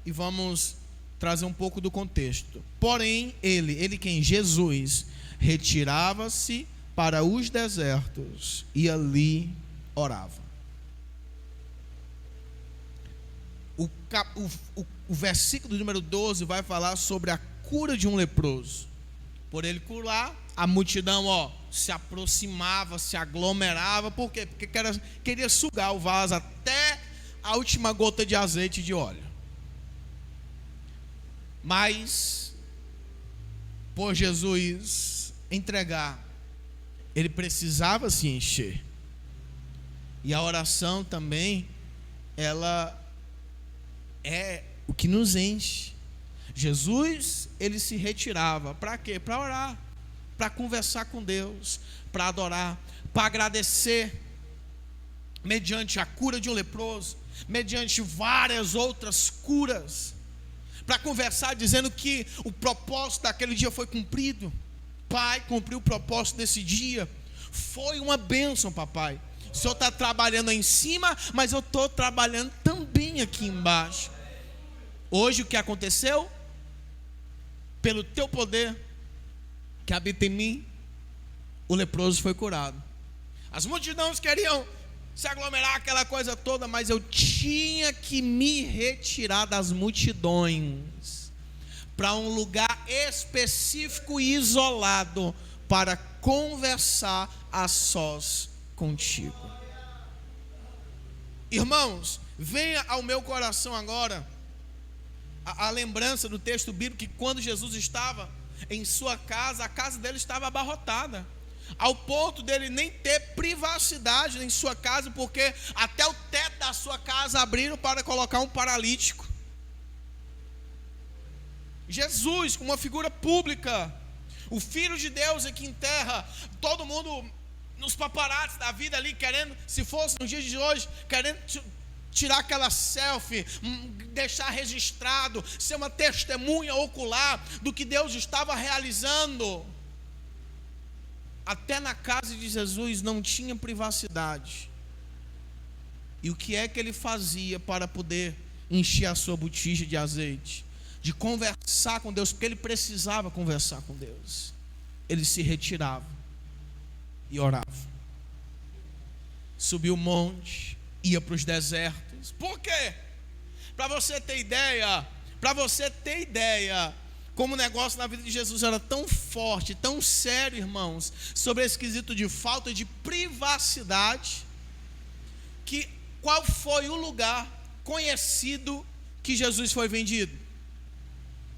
e vamos trazer um pouco do contexto. Porém, ele quem? Jesus, retirava-se para os desertos e ali orava. O versículo número 12 vai falar sobre a cura de um leproso. Por ele curar, a multidão se aproximava, se aglomerava. Por quê? Porque queria sugar o vaso até a última gota de azeite e de óleo. Mas, por Jesus entregar, ele precisava se encher. E a oração também, ela é o que nos enche. Jesus, ele se retirava. Para quê? Para orar, para conversar com Deus, para adorar, para agradecer, mediante a cura de um leproso, mediante várias outras curas, para conversar dizendo que o propósito daquele dia foi cumprido. Pai, cumpriu o propósito desse dia, foi uma bênção, papai. O Senhor está trabalhando aí em cima, mas eu estou trabalhando também aqui embaixo. Hoje o que aconteceu? Pelo teu poder que habita em mim, o leproso foi curado. As multidões queriam se aglomerar, aquela coisa toda, mas eu tinha que me retirar das multidões para um lugar específico e isolado para conversar a sós contigo. Irmãos, venha ao meu coração agora a lembrança do texto bíblico que quando Jesus estava em sua casa, a casa dele estava abarrotada, ao ponto dele nem ter privacidade em sua casa, porque até o teto da sua casa abriram para colocar um paralítico. Jesus, como uma figura pública, o Filho de Deus aqui em terra, todo mundo nos paparazzi da vida ali, querendo, se fosse nos dias de hoje, querendo tirar aquela selfie, deixar registrado, ser uma testemunha ocular do que Deus estava realizando. Até na casa de Jesus não tinha privacidade. E o que é que ele fazia para poder encher a sua botija de azeite? De conversar com Deus, porque ele precisava conversar com Deus. Ele se retirava e orava. Subiu o monte, ia para os desertos. Por quê? Para você ter ideia, como o negócio na vida de Jesus era tão forte, tão sério, irmãos, sobre esse quesito de falta de privacidade, que qual foi o lugar conhecido que Jesus foi vendido?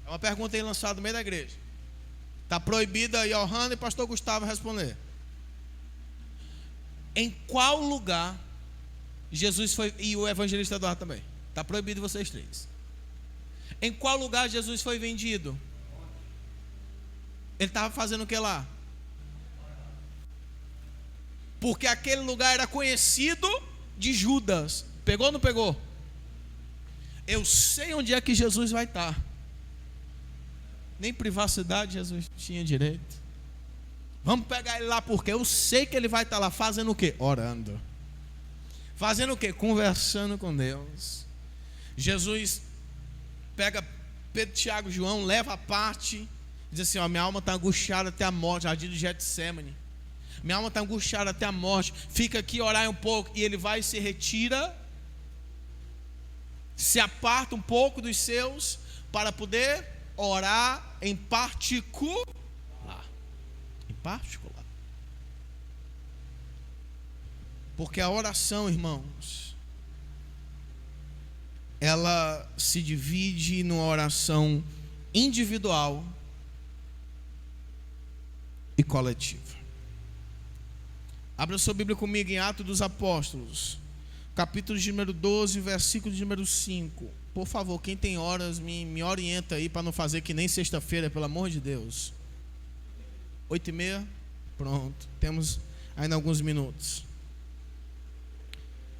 É uma pergunta aí lançada no meio da igreja. Está proibida aí Johanna e pastor Gustavo responder. Em qual lugar Jesus foi, e o evangelista Eduardo também, está proibido vocês três. Em qual lugar Jesus foi vendido? Ele estava fazendo o que lá? Porque aquele lugar era conhecido de Judas. Pegou ou não pegou? Eu sei onde é que Jesus vai estar. Nem privacidade Jesus tinha direito. Vamos pegar ele lá, porque eu sei que ele vai estar lá fazendo o quê? Orando. Fazendo o quê? Conversando com Deus. Jesus pega Pedro, Tiago e João, leva a parte, diz assim: minha alma está angustiada até a morte. Jardim do Getsemane. Minha alma está angustiada até a morte. Fica aqui, orar um pouco. E ele vai e se retira, se aparta um pouco dos seus, para poder orar em particular. Em particular. Porque a oração, irmãos, ela se divide numa oração individual e coletiva. Abra sua Bíblia comigo em Atos dos Apóstolos, capítulo de número 12, versículo de número 5. Por favor, quem tem horas, me orienta aí para não fazer que nem sexta-feira, pelo amor de Deus. 8h30? Pronto, temos ainda alguns minutos.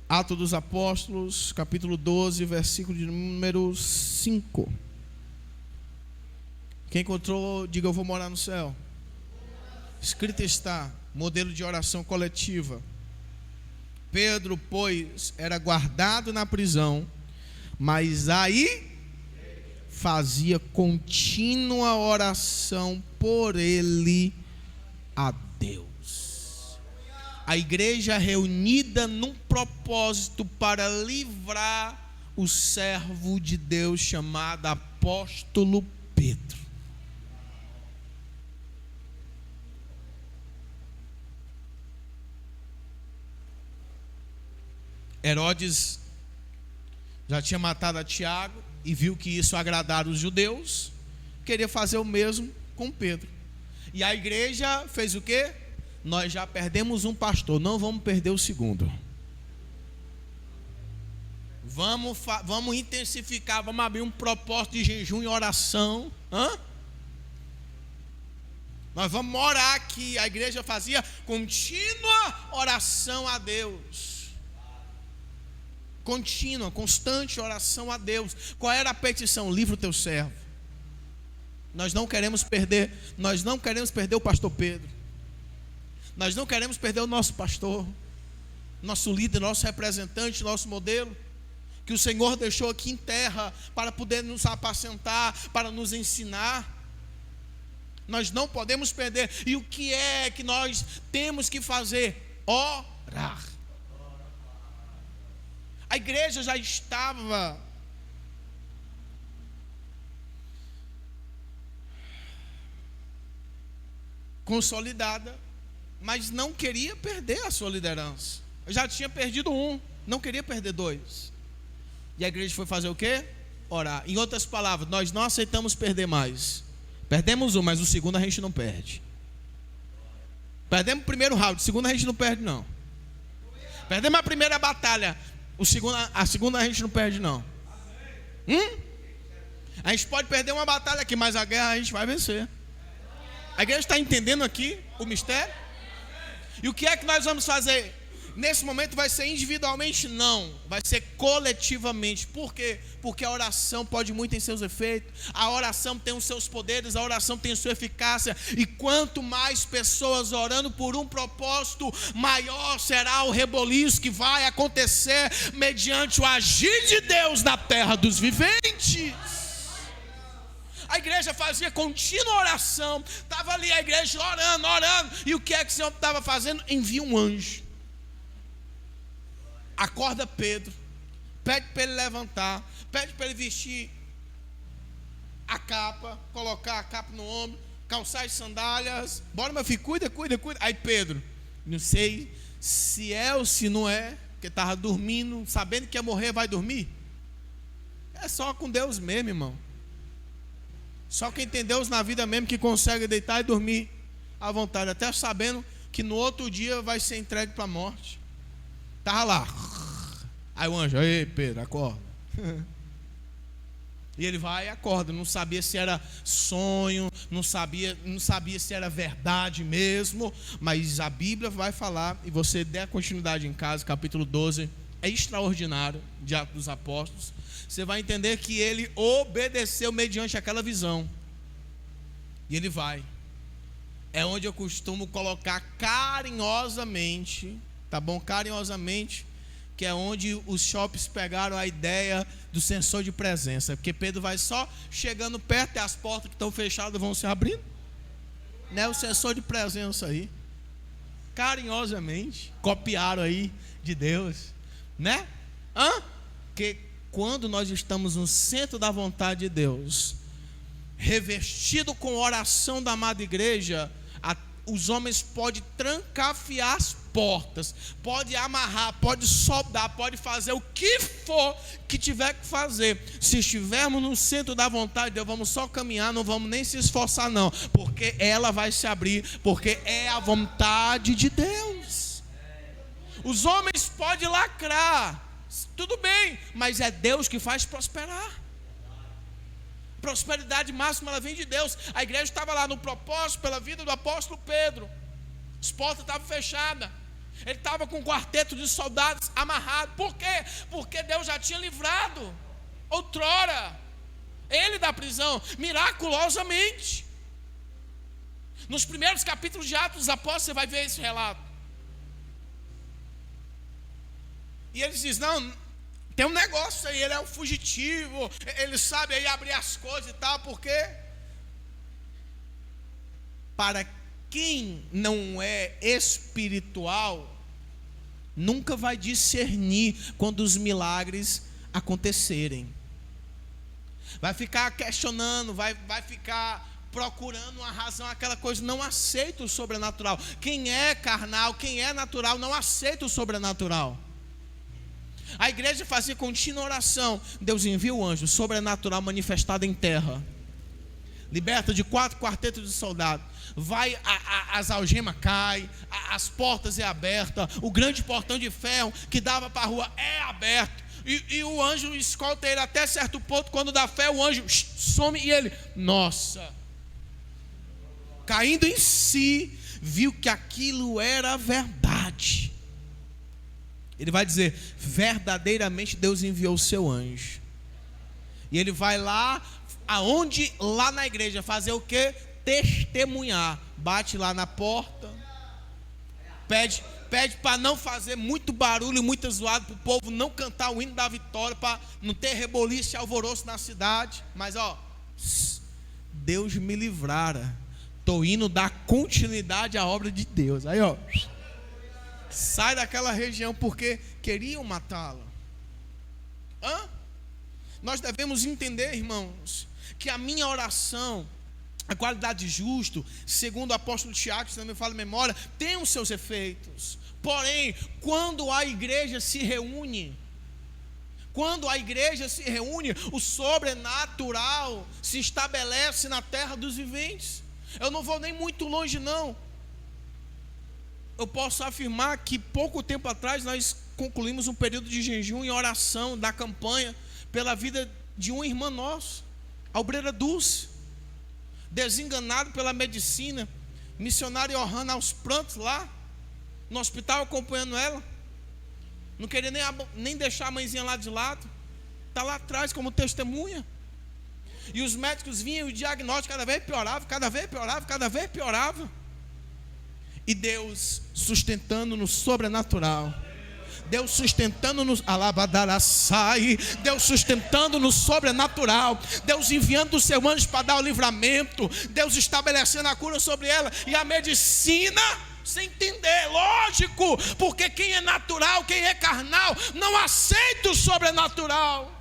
Atos dos Apóstolos, capítulo 12, versículo de número 5. Quem encontrou, diga: eu vou morar no céu. Escrito está, modelo de oração coletiva. Pedro, pois, era guardado na prisão, mas aí fazia contínua oração por ele a Deus. A igreja reunida num propósito para livrar o servo de Deus chamado apóstolo Pedro. Herodes já tinha matado a Tiago e viu que isso agradara os judeus, queria fazer o mesmo com Pedro. E a igreja fez o quê? Nós já perdemos um pastor, não vamos perder o segundo. Vamos intensificar, vamos abrir um propósito de jejum e oração. Nós vamos orar aqui. A igreja fazia contínua oração a Deus. Contínua, constante oração a Deus. Qual era a petição? Livra o teu servo. Nós não queremos perder o pastor Pedro. Nós não queremos perder o nosso pastor, nosso líder, nosso representante, nosso modelo, que o Senhor deixou aqui em terra para poder nos apacentar, para nos ensinar. Nós não podemos perder. E o que é que nós temos que fazer? Orar. A igreja já estava consolidada, mas não queria perder a sua liderança. Eu já tinha perdido um, não queria perder dois. E a igreja foi fazer o quê? Orar. Em outras palavras, nós não aceitamos perder mais. Perdemos um, mas o segundo a gente não perde. Perdemos o primeiro round, o segundo a gente não perde não. Perdemos a primeira batalha, a segunda a gente não perde não. A gente pode perder uma batalha aqui, mas a guerra a gente vai vencer. A igreja está entendendo aqui o mistério? E o que é que nós vamos fazer? Nesse momento vai ser individualmente? Não, vai ser coletivamente. Por quê? Porque a oração pode muito em seus efeitos. A oração tem os seus poderes, a oração tem a sua eficácia. E quanto mais pessoas orando por um propósito, maior será o reboliço que vai acontecer mediante o agir de Deus na terra dos viventes. A igreja fazia contínua oração. Estava ali a igreja orando. E o que é que o Senhor estava fazendo? Envia um anjo. Acorda Pedro, pede para ele levantar, pede para ele vestir a capa, colocar a capa no ombro, calçar as sandálias. Bora, meu filho, cuida. Aí Pedro, não sei se é ou se não é, porque estava dormindo, sabendo que ia morrer, vai dormir. É só com Deus mesmo, irmão. Só quem tem Deus na vida mesmo que consegue deitar e dormir à vontade, até sabendo que no outro dia vai ser entregue para a morte. Estava lá. Aí o anjo, ei Pedro, acorda. E ele vai e acorda. Não sabia se era sonho, não sabia se era verdade mesmo. Mas a Bíblia vai falar, e você der continuidade em casa, capítulo 12, é extraordinário, de Atos dos Apóstolos. Você vai entender que ele obedeceu mediante aquela visão. E ele vai. É onde eu costumo colocar carinhosamente, tá bom? Carinhosamente, que é onde os shoppings pegaram a ideia do sensor de presença. Porque Pedro vai só chegando perto e as portas que estão fechadas vão se abrindo. Né? O sensor de presença aí. Carinhosamente, copiaram aí de Deus. Né? Porque quando nós estamos no centro da vontade de Deus, revestido com oração da amada igreja, os homens podem trancafiar as portas, pode amarrar, pode soldar, pode fazer o que for que tiver que fazer. Se estivermos no centro da vontade de Deus, vamos só caminhar, não vamos nem se esforçar não, porque ela vai se abrir, porque é a vontade de Deus. Os homens podem lacrar, tudo bem, mas é Deus que faz prosperar. Prosperidade máxima, ela vem de Deus. A igreja estava lá no propósito pela vida do apóstolo Pedro. As portas estavam fechadas. Ele estava com um quarteto de soldados amarrado. Por quê? Porque Deus já tinha livrado outrora ele da prisão, miraculosamente. Nos primeiros capítulos de Atos dos Apóstolos você vai ver esse relato. E eles dizem, não, Tem um negócio aí, ele é um fugitivo, ele sabe aí abrir as coisas e tal, porque para quem não é espiritual, nunca vai discernir quando os milagres acontecerem. Vai ficar questionando, vai ficar procurando uma razão, aquela coisa, não aceita o sobrenatural. Quem é carnal, quem é natural, não aceita o sobrenatural. A igreja fazia contínua oração. Deus envia o anjo sobrenatural manifestado em terra, liberta de 4 quartetos de soldados. Vai, as algemas caem, as portas é aberta, o grande portão de ferro que dava para a rua é aberto, e o anjo escolta ele até certo ponto. Quando dá fé, o anjo some e ele, nossa, caindo em si, viu que aquilo era verdade. Ele vai dizer, verdadeiramente Deus enviou o seu anjo. E ele vai lá, aonde? Lá na igreja, fazer o quê? Testemunhar. Bate lá na porta, pede para não fazer muito barulho e muita zoada, para o povo não cantar o hino da vitória, para não ter reboliço e alvoroço na cidade. Mas Deus me livrara, estou indo dar continuidade à obra de Deus. Aí sai daquela região porque queriam matá-lo. Nós devemos entender, irmãos, que a minha oração, a qualidade de justo, segundo o apóstolo Tiago, se não me falha a memória, tem os seus efeitos. Porém, quando a igreja se reúne, o sobrenatural se estabelece na terra dos viventes. Eu não vou nem muito longe não. Eu posso afirmar que pouco tempo atrás nós concluímos um período de jejum e oração da campanha pela vida de uma irmã nossa, a obreira Dulce, desenganado pela medicina, missionária Johanna aos prantos lá no hospital, acompanhando ela, não queria nem deixar a mãezinha lá de lado, está lá atrás como testemunha. E os médicos vinham e o diagnóstico cada vez piorava. E Deus sustentando no sobrenatural, Deus sustentando no alabadaraçai, Deus sustentando no sobrenatural, Deus enviando o seu anjo para dar o livramento, Deus estabelecendo a cura sobre ela. E a medicina, sem entender, lógico, porque quem é natural, quem é carnal, não aceita o sobrenatural.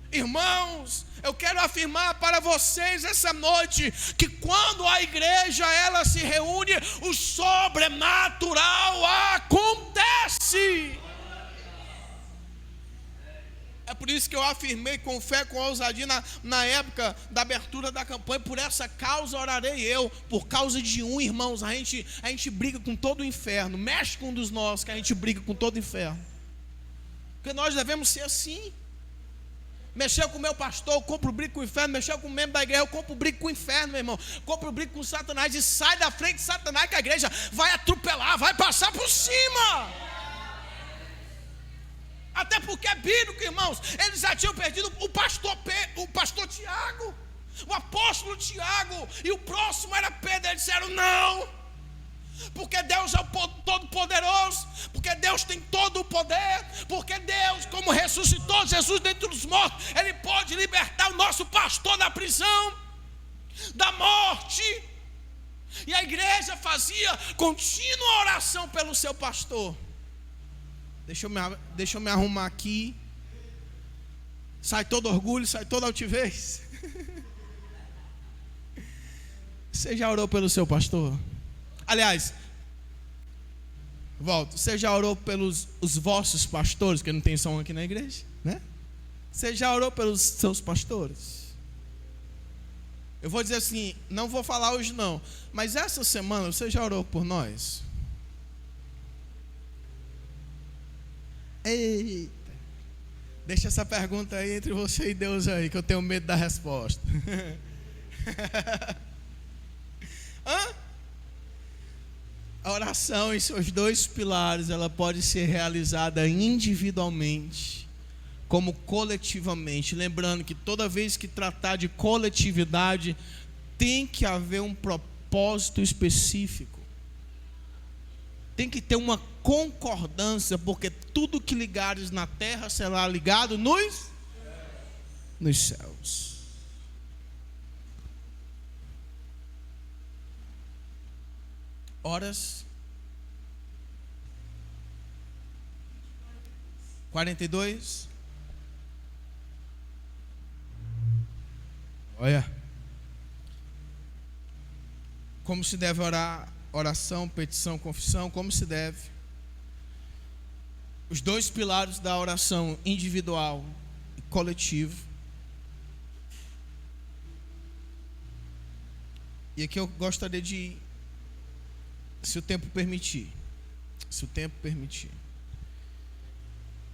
Irmãos, eu quero afirmar para vocês essa noite que quando a igreja ela se reúne, o sobrenatural acontece. É por isso que eu afirmei com fé, com ousadia na época da abertura da campanha: por essa causa orarei eu. Por causa de um, irmãos, a gente briga com todo o inferno. Mexe com um dos nossos, que a gente briga com todo o inferno. Porque nós devemos ser assim. Mexeu com o meu pastor, eu compro briga com o inferno. Mexeu com o membro da igreja, eu compro briga com o inferno, meu irmão. Compro briga com Satanás. E sai da frente de Satanás, que a igreja vai atropelar, vai passar por cima. Até porque é bíblico, irmãos. Eles já tinham perdido o pastor Tiago, o apóstolo Tiago, e o próximo era Pedro. Eles disseram não, porque Deus é o Todo-Poderoso, porque Deus tem todo o poder, porque Deus, como ressuscitou Jesus dentre os mortos, Ele pode libertar o nosso pastor da prisão, da morte. E a igreja fazia contínua oração pelo seu pastor. Deixa eu me arrumar aqui. Sai todo orgulho, sai toda altivez. Você já orou pelo seu pastor? Aliás, volto. Você já orou pelos os vossos pastores? Que não tem som aqui na igreja, né? Você já orou pelos seus pastores? Eu vou dizer assim, não vou falar hoje não, mas essa semana você já orou por nós? Eita, deixa essa pergunta aí entre você e Deus aí, que eu tenho medo da resposta. A oração em seus dois pilares, ela pode ser realizada individualmente, como coletivamente. Lembrando que toda vez que tratar de coletividade, tem que haver um propósito específico. tem que ter uma concordância, porque tudo que ligares na terra será ligado nos céus. Horas 42. Olha como se deve orar: oração, petição, confissão. Como se deve. Os dois pilares da oração individual e coletiva. E aqui eu gostaria de, se o tempo permitir,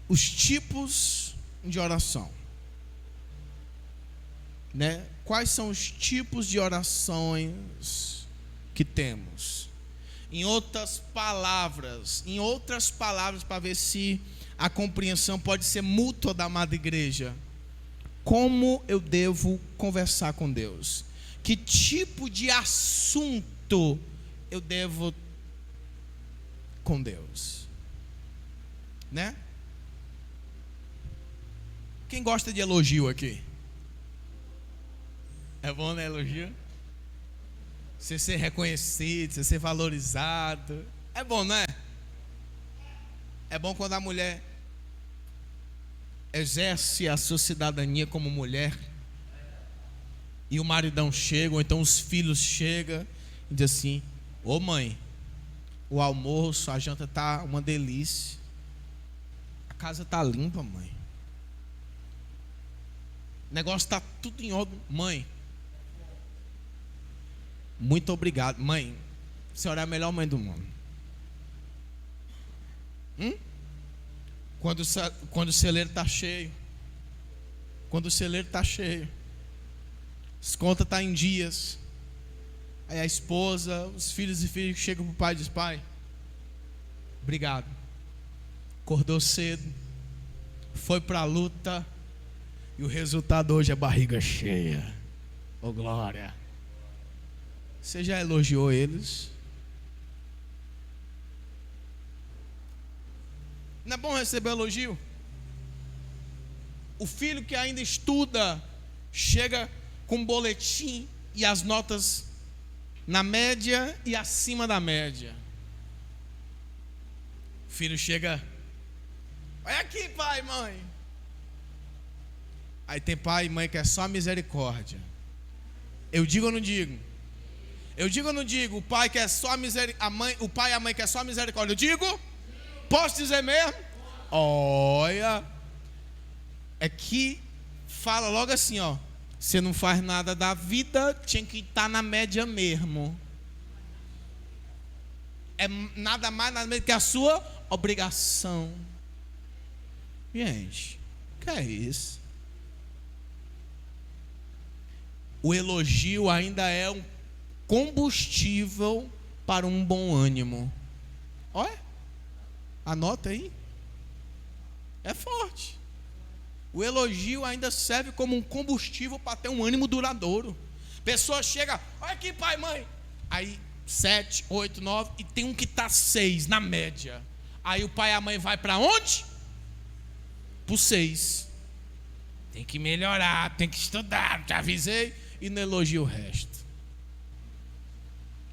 os tipos de oração, né? Quais são os tipos de orações que temos? Em outras palavras, para ver se a compreensão pode ser mútua da amada igreja. Como eu devo conversar com Deus? Que tipo de assunto eu devo com Deus? Né? Quem gosta de elogio aqui? É bom, né, elogio? Você ser reconhecido, você ser valorizado. É bom, não é? É bom quando a mulher exerce a sua cidadania como mulher, e o maridão chega, ou então os filhos chegam e diz assim: ô mãe, o almoço, a janta tá uma delícia, a casa tá limpa, mãe, o negócio tá tudo em ordem, mãe, muito obrigado, mãe, a senhora é a melhor mãe do mundo. Quando o celeiro está cheio, as contas estão em dias, aí a esposa, os filhos e filhas chegam para o pai e dizem: pai, obrigado, acordou cedo, foi para a luta, e o resultado hoje é barriga cheia. Ô glória! Você já elogiou eles? Não é bom receber elogio? O filho que ainda estuda chega com um boletim e as notas na média e acima da média. O filho chega: olha aqui, pai, mãe. Aí tem pai e mãe que é só misericórdia. Eu digo ou não digo? Eu digo ou não digo? O pai quer só misericórdia, o pai e a mãe quer só misericórdia. Eu digo? Posso dizer mesmo? Olha, é que fala logo assim, ó: você não faz nada da vida, tinha que estar na média mesmo. É nada mais, nada menos que a sua obrigação. Gente, o que é isso? O elogio ainda é um combustível para um bom ânimo. Olha, anota aí. É forte. O elogio ainda serve como um combustível para ter um ânimo duradouro. Pessoa chega: olha aqui, pai, mãe. Aí 7, 8, 9, e tem um que está 6 na média. Aí o pai e a mãe vai para onde? Para o 6. Tem que melhorar, tem que estudar, te avisei. E não elogia o resto.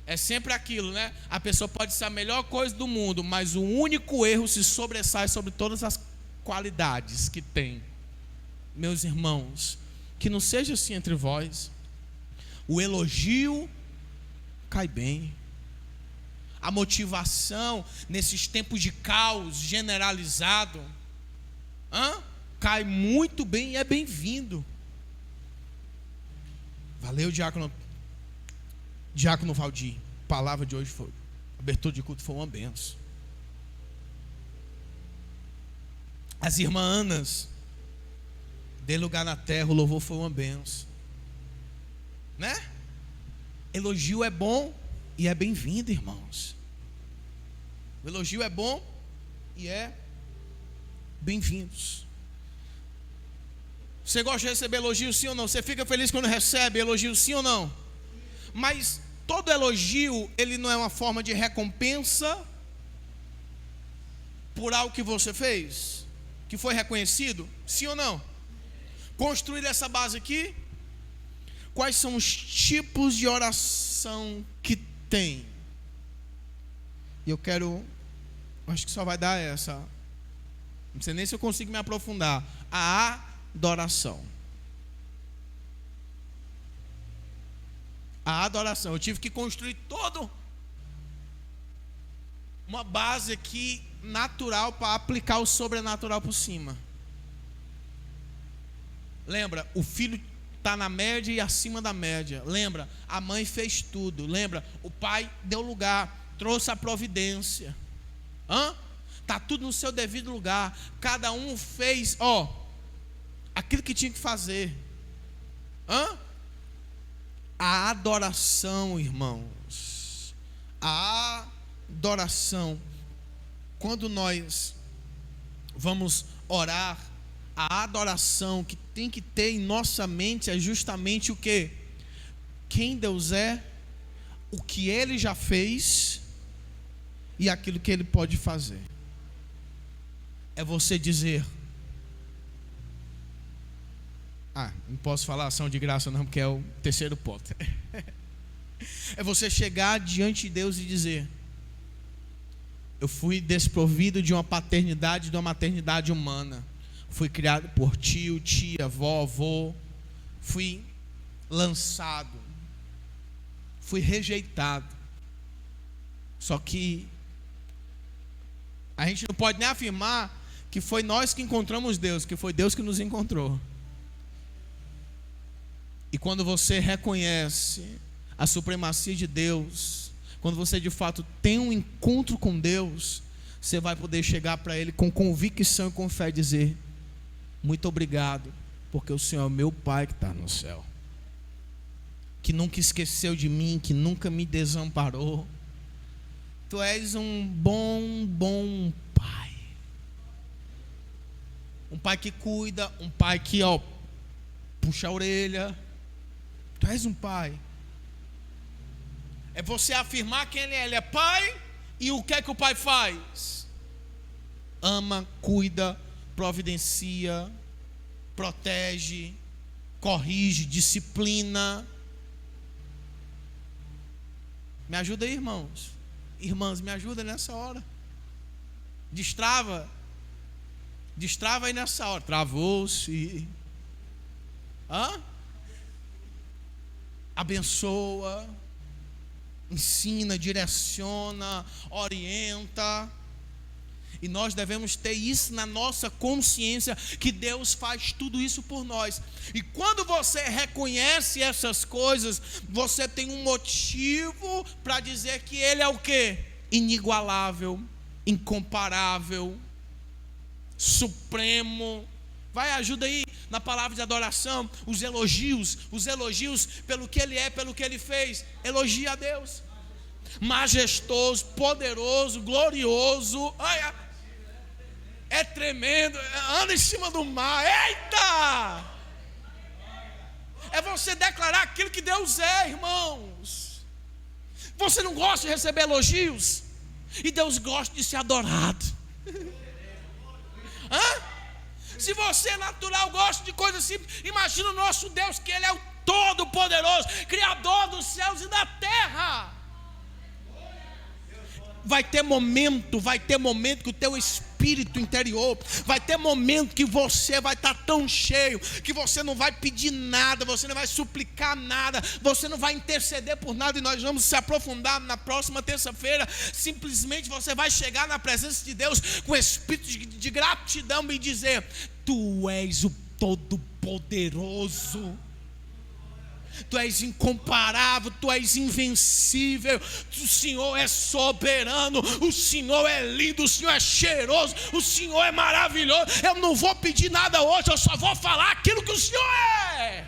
É sempre aquilo, né? A pessoa pode ser a melhor coisa do mundo, mas o único erro se sobressai sobre todas as qualidades que tem. Meus irmãos, que não seja assim entre vós. O elogio cai bem. A motivação nesses tempos de caos generalizado cai muito bem e é bem-vindo. Valeu, diácono Valdir. A palavra de hoje foi, abertura de culto foi uma benção. As irmãs Anas, dê lugar na terra, o louvor foi uma benção, né? Elogio é bom e é bem-vindo, irmãos. O elogio é bom e é bem-vindos. Você gosta de receber elogio, sim ou não? Você fica feliz quando recebe elogio, sim ou não? Mas todo elogio, ele não é uma forma de recompensa por algo que você fez, que foi reconhecido? Sim ou não? Construir essa base aqui. Quais são os tipos de oração que tem? E eu acho que só vai dar essa. Não sei nem se eu consigo me aprofundar. A adoração. A adoração. Eu tive que construir todo uma base aqui natural para aplicar o sobrenatural por cima. Lembra, o filho está na média e acima da média. Lembra, a mãe fez tudo. Lembra, o pai deu lugar, trouxe a providência. Está tudo no seu devido lugar. Cada um fez, aquilo que tinha que fazer. A adoração, irmãos. A adoração. Quando nós vamos orar, a adoração que tem que ter em nossa mente é justamente o quê? Quem Deus é, o que Ele já fez e aquilo que Ele pode fazer. É você dizer: não posso falar ação de graça não, porque é o terceiro ponto. É você chegar diante de Deus e dizer: eu fui desprovido de uma paternidade, de uma maternidade humana. Fui criado por tio, tia, avó, avô. Fui lançado. Fui rejeitado. Só que a gente não pode nem afirmar que foi nós que encontramos Deus, que foi Deus que nos encontrou. E quando você reconhece a supremacia de Deus, quando você de fato tem um encontro com Deus, você vai poder chegar para Ele com convicção e com fé e dizer: muito obrigado, porque o Senhor é o meu Pai que está no céu, que nunca esqueceu de mim, que nunca me desamparou. Tu és um bom Pai. Um Pai que cuida, um Pai que puxa a orelha. Tu és um Pai. É você afirmar quem Ele é. Ele é Pai, e o que é que o Pai faz? Ama, cuida, providencia, protege, corrige, disciplina. Me ajuda aí, irmãos. Irmãs, me ajuda nessa hora. Destrava aí nessa hora. Travou-se. Abençoa, ensina, direciona, orienta. E nós devemos ter isso na nossa consciência, que Deus faz tudo isso por nós. E quando você reconhece essas coisas, você tem um motivo para dizer que Ele é o quê? Inigualável, incomparável, supremo. Vai, ajuda aí na palavra de adoração, os elogios pelo que Ele é, pelo que Ele fez. Elogia a Deus. Majestoso, poderoso, glorioso. É tremendo, anda em cima do mar. Eita! É você declarar aquilo que Deus é, irmãos. Você não gosta de receber elogios? E Deus gosta de ser adorado. Se você é natural, gosta de coisas simples, imagina o nosso Deus, que Ele é o Todo-Poderoso, Criador dos céus e da terra. Vai ter momento que o teu espírito interior, vai ter momento que você vai estar tão cheio, que você não vai pedir nada, você não vai suplicar nada, você não vai interceder por nada, e nós vamos se aprofundar na próxima terça-feira. Simplesmente você vai chegar na presença de Deus com espírito de gratidão e dizer: Tu és o Todo-Poderoso, Tu és incomparável, Tu és invencível, o Senhor é soberano, o Senhor é lindo, o Senhor é cheiroso, o Senhor é maravilhoso. Eu não vou pedir nada hoje, eu só vou falar aquilo que o Senhor é.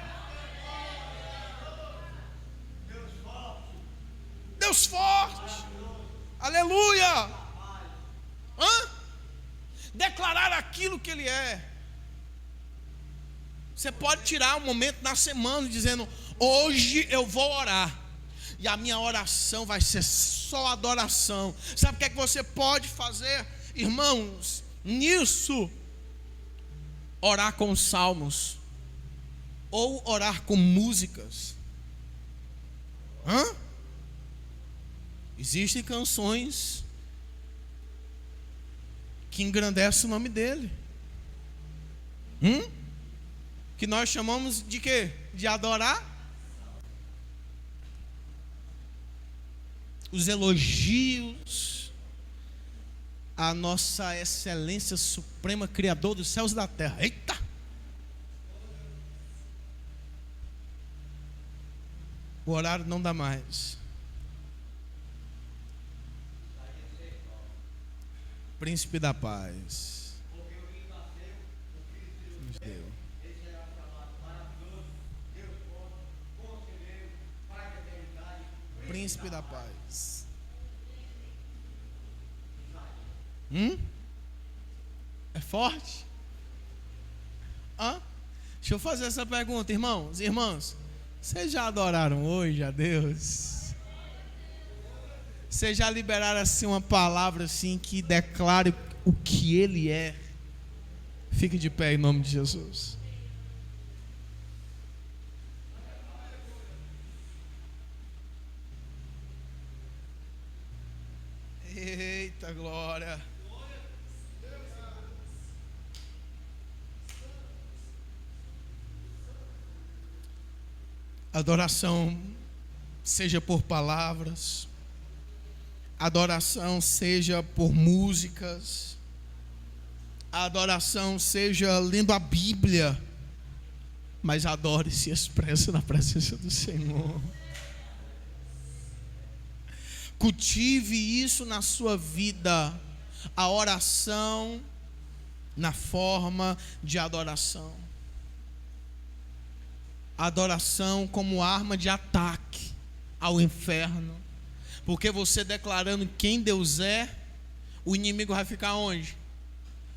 Deus forte, aleluia. Declarar aquilo que Ele é. Você pode tirar um momento na semana dizendo: hoje eu vou orar, e a minha oração vai ser só adoração. Sabe o que é que você pode fazer? Irmãos, nisso, orar com salmos ou orar com músicas. Existem canções que engrandecem o nome dele. Que nós chamamos de quê? De adorar. Os elogios à nossa excelência suprema, Criador dos céus e da terra. Eita! O horário não dá mais. Príncipe da paz. Nos deu. Príncipe da paz. É forte? Deixa eu fazer essa pergunta, irmãos e irmãs. Vocês já adoraram hoje a Deus? Vocês já liberaram assim uma palavra assim que declare o que Ele é? Fique de pé em nome de Jesus. Eita glória. Adoração seja por palavras, adoração seja por músicas, adoração seja lendo a Bíblia, mas adore e se expresse na presença do Senhor. Cultive isso na sua vida, a oração na forma de adoração. Adoração como arma de ataque ao inferno. Porque você declarando quem Deus é, o inimigo vai ficar onde?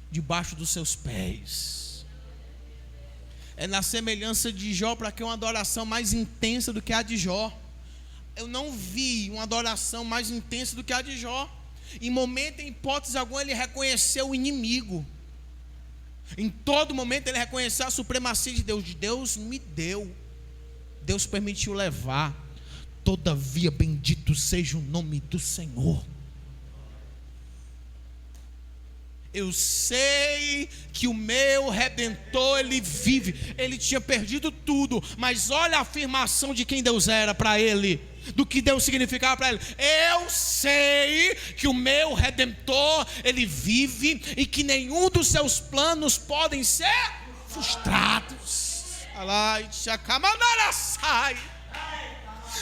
Debaixo dos seus pés. É na semelhança de Jó, para que uma adoração mais intensa do que a de Jó. Eu não vi uma adoração mais intensa do que a de Jó. Em momento, em hipótese alguma, ele reconheceu o inimigo. Em todo momento ele reconheceu a supremacia de Deus. Deus me deu, Deus permitiu levar, todavia bendito seja o nome do Senhor. Eu sei que o meu Redentor, Ele vive. Ele tinha perdido tudo, mas olha a afirmação de quem Deus era para ele, do que Deus significava para ele. Eu sei que o meu Redentor, Ele vive, e que nenhum dos seus planos podem ser frustrados.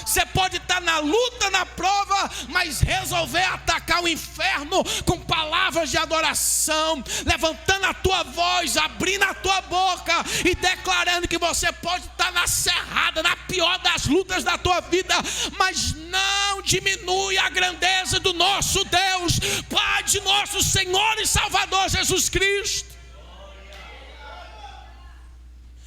Você pode estar na luta, na prova, mas resolver atacar o inferno com palavras de adoração, levantando a tua voz, abrindo a tua boca e declarando que você pode estar na cerrada, na pior das lutas da tua vida, mas não diminui a grandeza do nosso Deus, Pai de nosso Senhor e Salvador Jesus Cristo.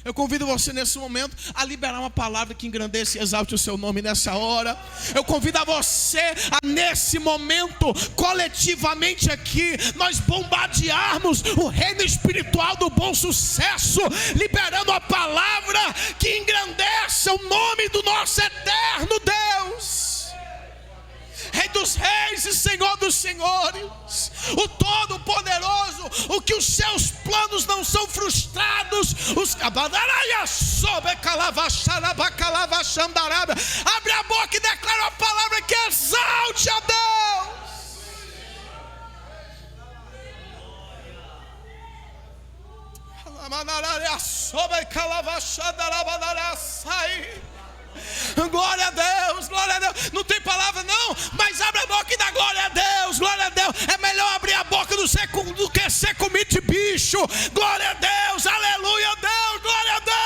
Eu convido você nesse momento a liberar uma palavra que engrandeça e exalte o seu nome nessa hora. Eu convido a você a nesse momento, coletivamente aqui, nós bombardearmos o reino espiritual do bom sucesso, liberando a palavra que engrandeça o nome do nosso eterno Deus, Rei dos reis e Senhor dos senhores, o Todo-Poderoso, o que os seus planos não são frustrados. Abre a boca e declara uma palavra que exalte a Deus. Glória a Deus, glória a Deus. Não tem palavra não, mas abre a boca e dá glória a Deus, glória a Deus. É melhor abrir a boca do que ser comido de bicho. Glória a Deus, aleluia a Deus, glória a Deus.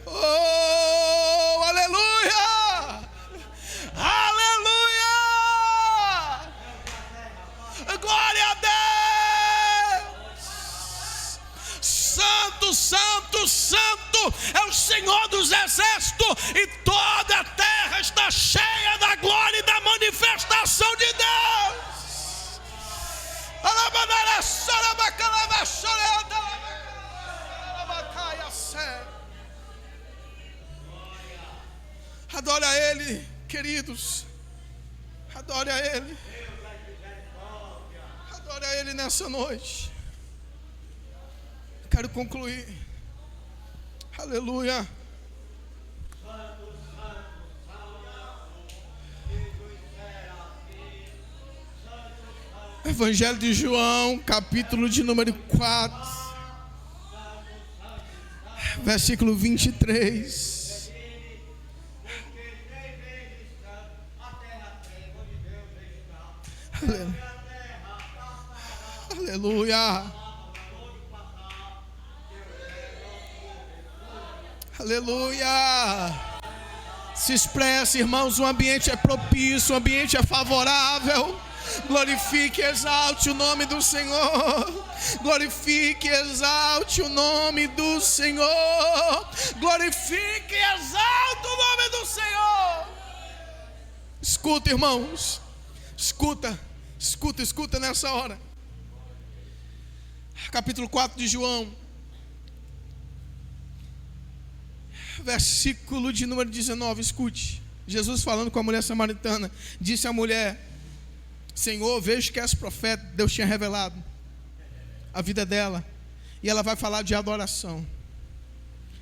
Oh, aleluia, aleluia, glória a Deus. Santo, Santo, Santo, Santo é o Senhor dos exércitos, e toda a terra está cheia da glória e da manifestação de Deus. Adore a Ele, queridos. Adore a Ele. Adore a Ele nessa noite. Quero concluir. Aleluia. Evangelho de João, capítulo de número 4, versículo 23. Aleluia. Aleluia. Se expressa, irmãos, o ambiente é propício, o ambiente é favorável. Glorifique e exalte o nome do Senhor. Glorifique e exalte o nome do Senhor. Glorifique e exalte o nome do Senhor. Escuta, irmãos. Escuta nessa hora. Capítulo 4 de João, versículo de número 19, escute. Jesus falando com a mulher samaritana, disse à mulher: Senhor, vejo que és profeta. Deus tinha revelado a vida dela, e ela vai falar de adoração,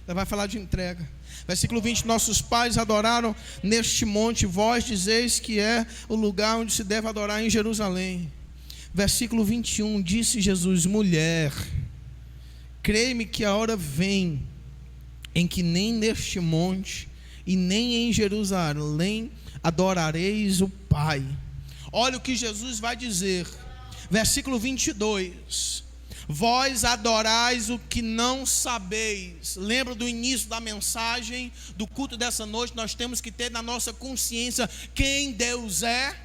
ela vai falar de entrega. Versículo 20: nossos pais adoraram neste monte, vós dizeis que é o lugar onde se deve adorar em Jerusalém. Versículo 21, disse Jesus: mulher, crê-me que a hora vem em que nem neste monte e nem em Jerusalém adorareis o Pai. Olha o que Jesus vai dizer. Versículo 22: vós adorais o que não sabeis. Lembra do início da mensagem, do culto dessa noite? Nós temos que ter na nossa consciência quem Deus é,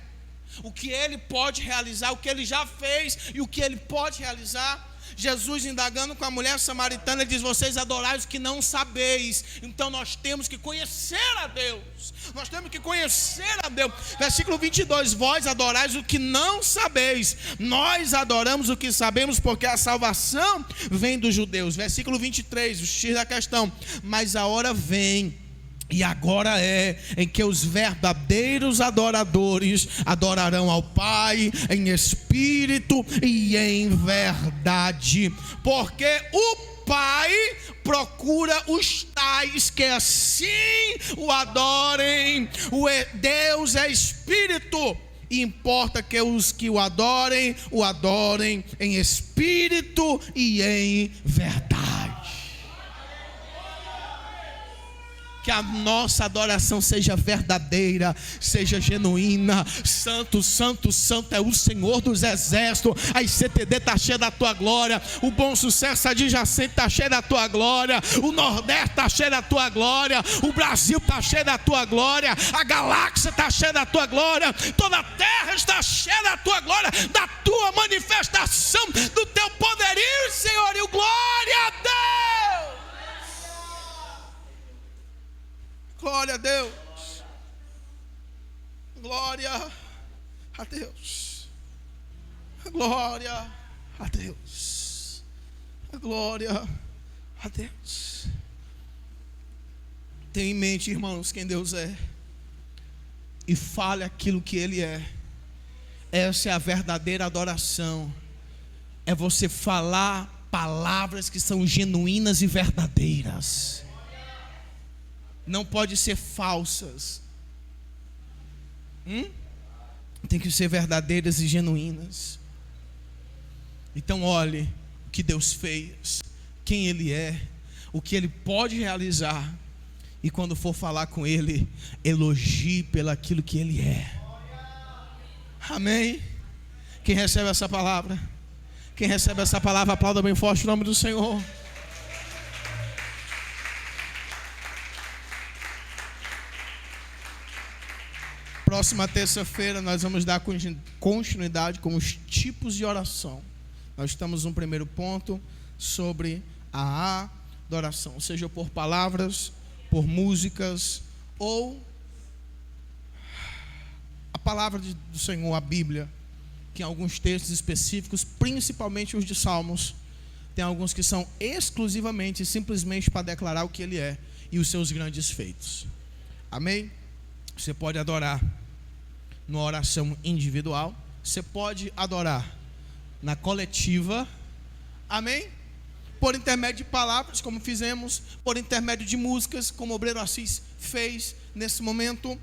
o que Ele pode realizar, o que Ele já fez e o que Ele pode realizar. Jesus, indagando com a mulher samaritana, ele diz: vocês adorais o que não sabeis. Então nós temos que conhecer a Deus. Nós temos que conhecer a Deus. Versículo 22: vós adorais o que não sabeis. Nós adoramos o que sabemos, porque a salvação vem dos judeus. Versículo 23, o X da questão: mas a hora vem, e agora é, em que os verdadeiros adoradores adorarão ao Pai em espírito e em verdade, porque o Pai procura os tais que assim o adorem. Deus é espírito, e importa que os que o adorem em espírito e em verdade. Que a nossa adoração seja verdadeira, seja genuína. Santo, Santo, Santo é o Senhor dos exércitos. A ICTD está cheia da tua glória. O Bom Sucesso adjacente está cheio da tua glória. O Nordeste está cheio da tua glória. O Brasil está cheio da tua glória. A galáxia está cheia da tua glória. Toda a terra está cheia da tua glória, da tua manifestação, do teu poderio, Senhor. E glória a Deus. Glória a Deus. Glória a Deus. Glória a Deus. Glória a Deus. Tenha em mente, irmãos, quem Deus é, e fale aquilo que Ele é. Essa é a verdadeira adoração. É você falar palavras que são genuínas e verdadeiras. Não pode ser falsas. Tem que ser verdadeiras e genuínas. Então olhe o que Deus fez, quem Ele é, o que Ele pode realizar. E quando for falar com Ele, elogie pelo aquilo que Ele é. Amém? Quem recebe essa palavra? Quem recebe essa palavra, aplauda bem forte o nome do Senhor. Próxima terça-feira nós vamos dar continuidade com os tipos de oração. Nós estamos no primeiro ponto sobre a adoração, seja por palavras, por músicas, ou a palavra do Senhor, a Bíblia, que em alguns textos específicos, principalmente os de Salmos, tem alguns que são exclusivamente, simplesmente para declarar o que Ele é e os seus grandes feitos. Amém? Você pode adorar numa oração individual, você pode adorar na coletiva, amém? Por intermédio de palavras, como fizemos, por intermédio de músicas, como o obreiro Assis fez nesse momento,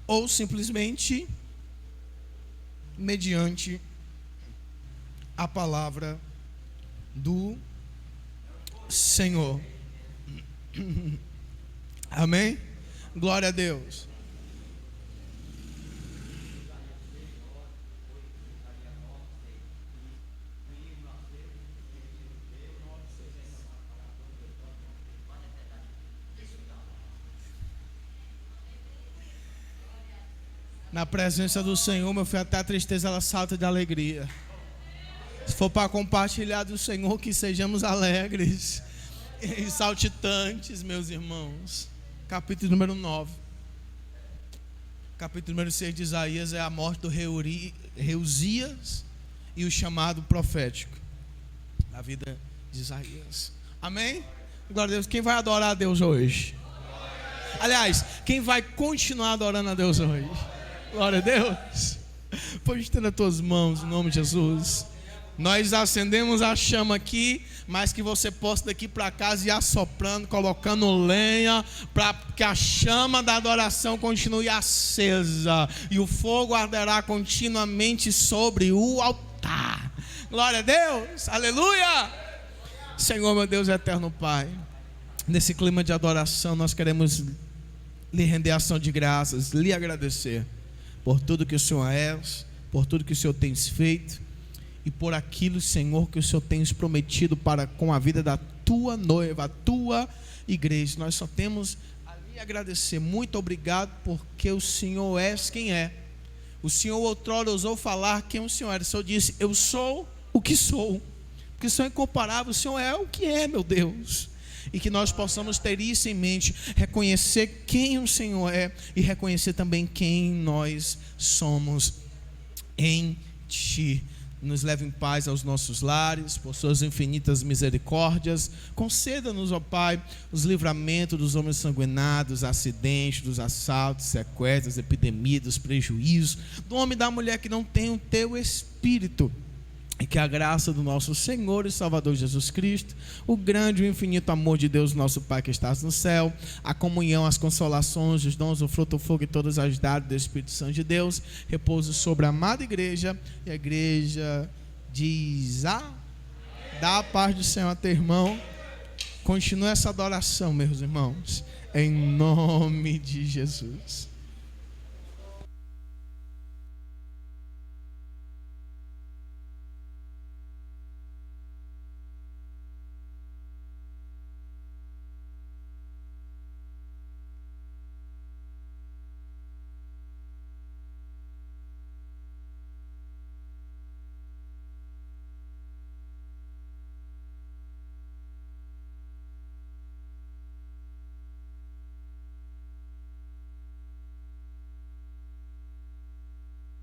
ou simplesmente mediante a palavra do Senhor. Amém? Glória a Deus. Na presença do Senhor, meu filho, até a tristeza ela salta de alegria. Se for para compartilhar do Senhor, que sejamos alegres e saltitantes, meus irmãos. Capítulo número 9. Capítulo número 6 de Isaías é a morte do Reuzias e o chamado profético. A vida de Isaías. Amém? Glória a Deus. Quem vai adorar a Deus hoje? Aliás, quem vai continuar adorando a Deus hoje? Glória a Deus. Pode estender as tuas mãos em nome de Jesus. Nós acendemos a chama aqui, mas que você possa daqui para casa ir assoprando, colocando lenha, para que a chama da adoração continue acesa e o fogo arderá continuamente sobre o altar. Glória a Deus, aleluia. Senhor, meu Deus eterno Pai, nesse clima de adoração nós queremos lhe render ação de graças, lhe agradecer por tudo que o Senhor é, por tudo que o Senhor tem feito e por aquilo, Senhor, que o Senhor tem prometido para com a vida da tua noiva, a tua igreja. Nós só temos a lhe agradecer. Muito obrigado, porque o Senhor é quem é. O Senhor outrora ousou falar quem o Senhor era. O Senhor disse: eu sou o que sou. Porque o Senhor é incomparável, o Senhor é o que é, meu Deus. E que nós possamos ter isso em mente, reconhecer quem o Senhor é e reconhecer também quem nós somos em Ti. Nos leve em paz aos nossos lares, por suas infinitas misericórdias. Conceda-nos, ó Pai, os livramentos dos homens sanguinados, acidentes, dos assaltos, sequestros, epidemias, dos prejuízos, do homem e da mulher que não tem o Teu Espírito. E que a graça do nosso Senhor e Salvador Jesus Cristo, o grande e o infinito amor de Deus, nosso Pai que estás no céu, a comunhão, as consolações, os dons, o fruto, o fogo e todas as dádivas do Espírito Santo de Deus, repouso sobre a amada igreja. E a igreja diz: dá a paz do Senhor a teu irmão. Continue essa adoração, meus irmãos, em nome de Jesus.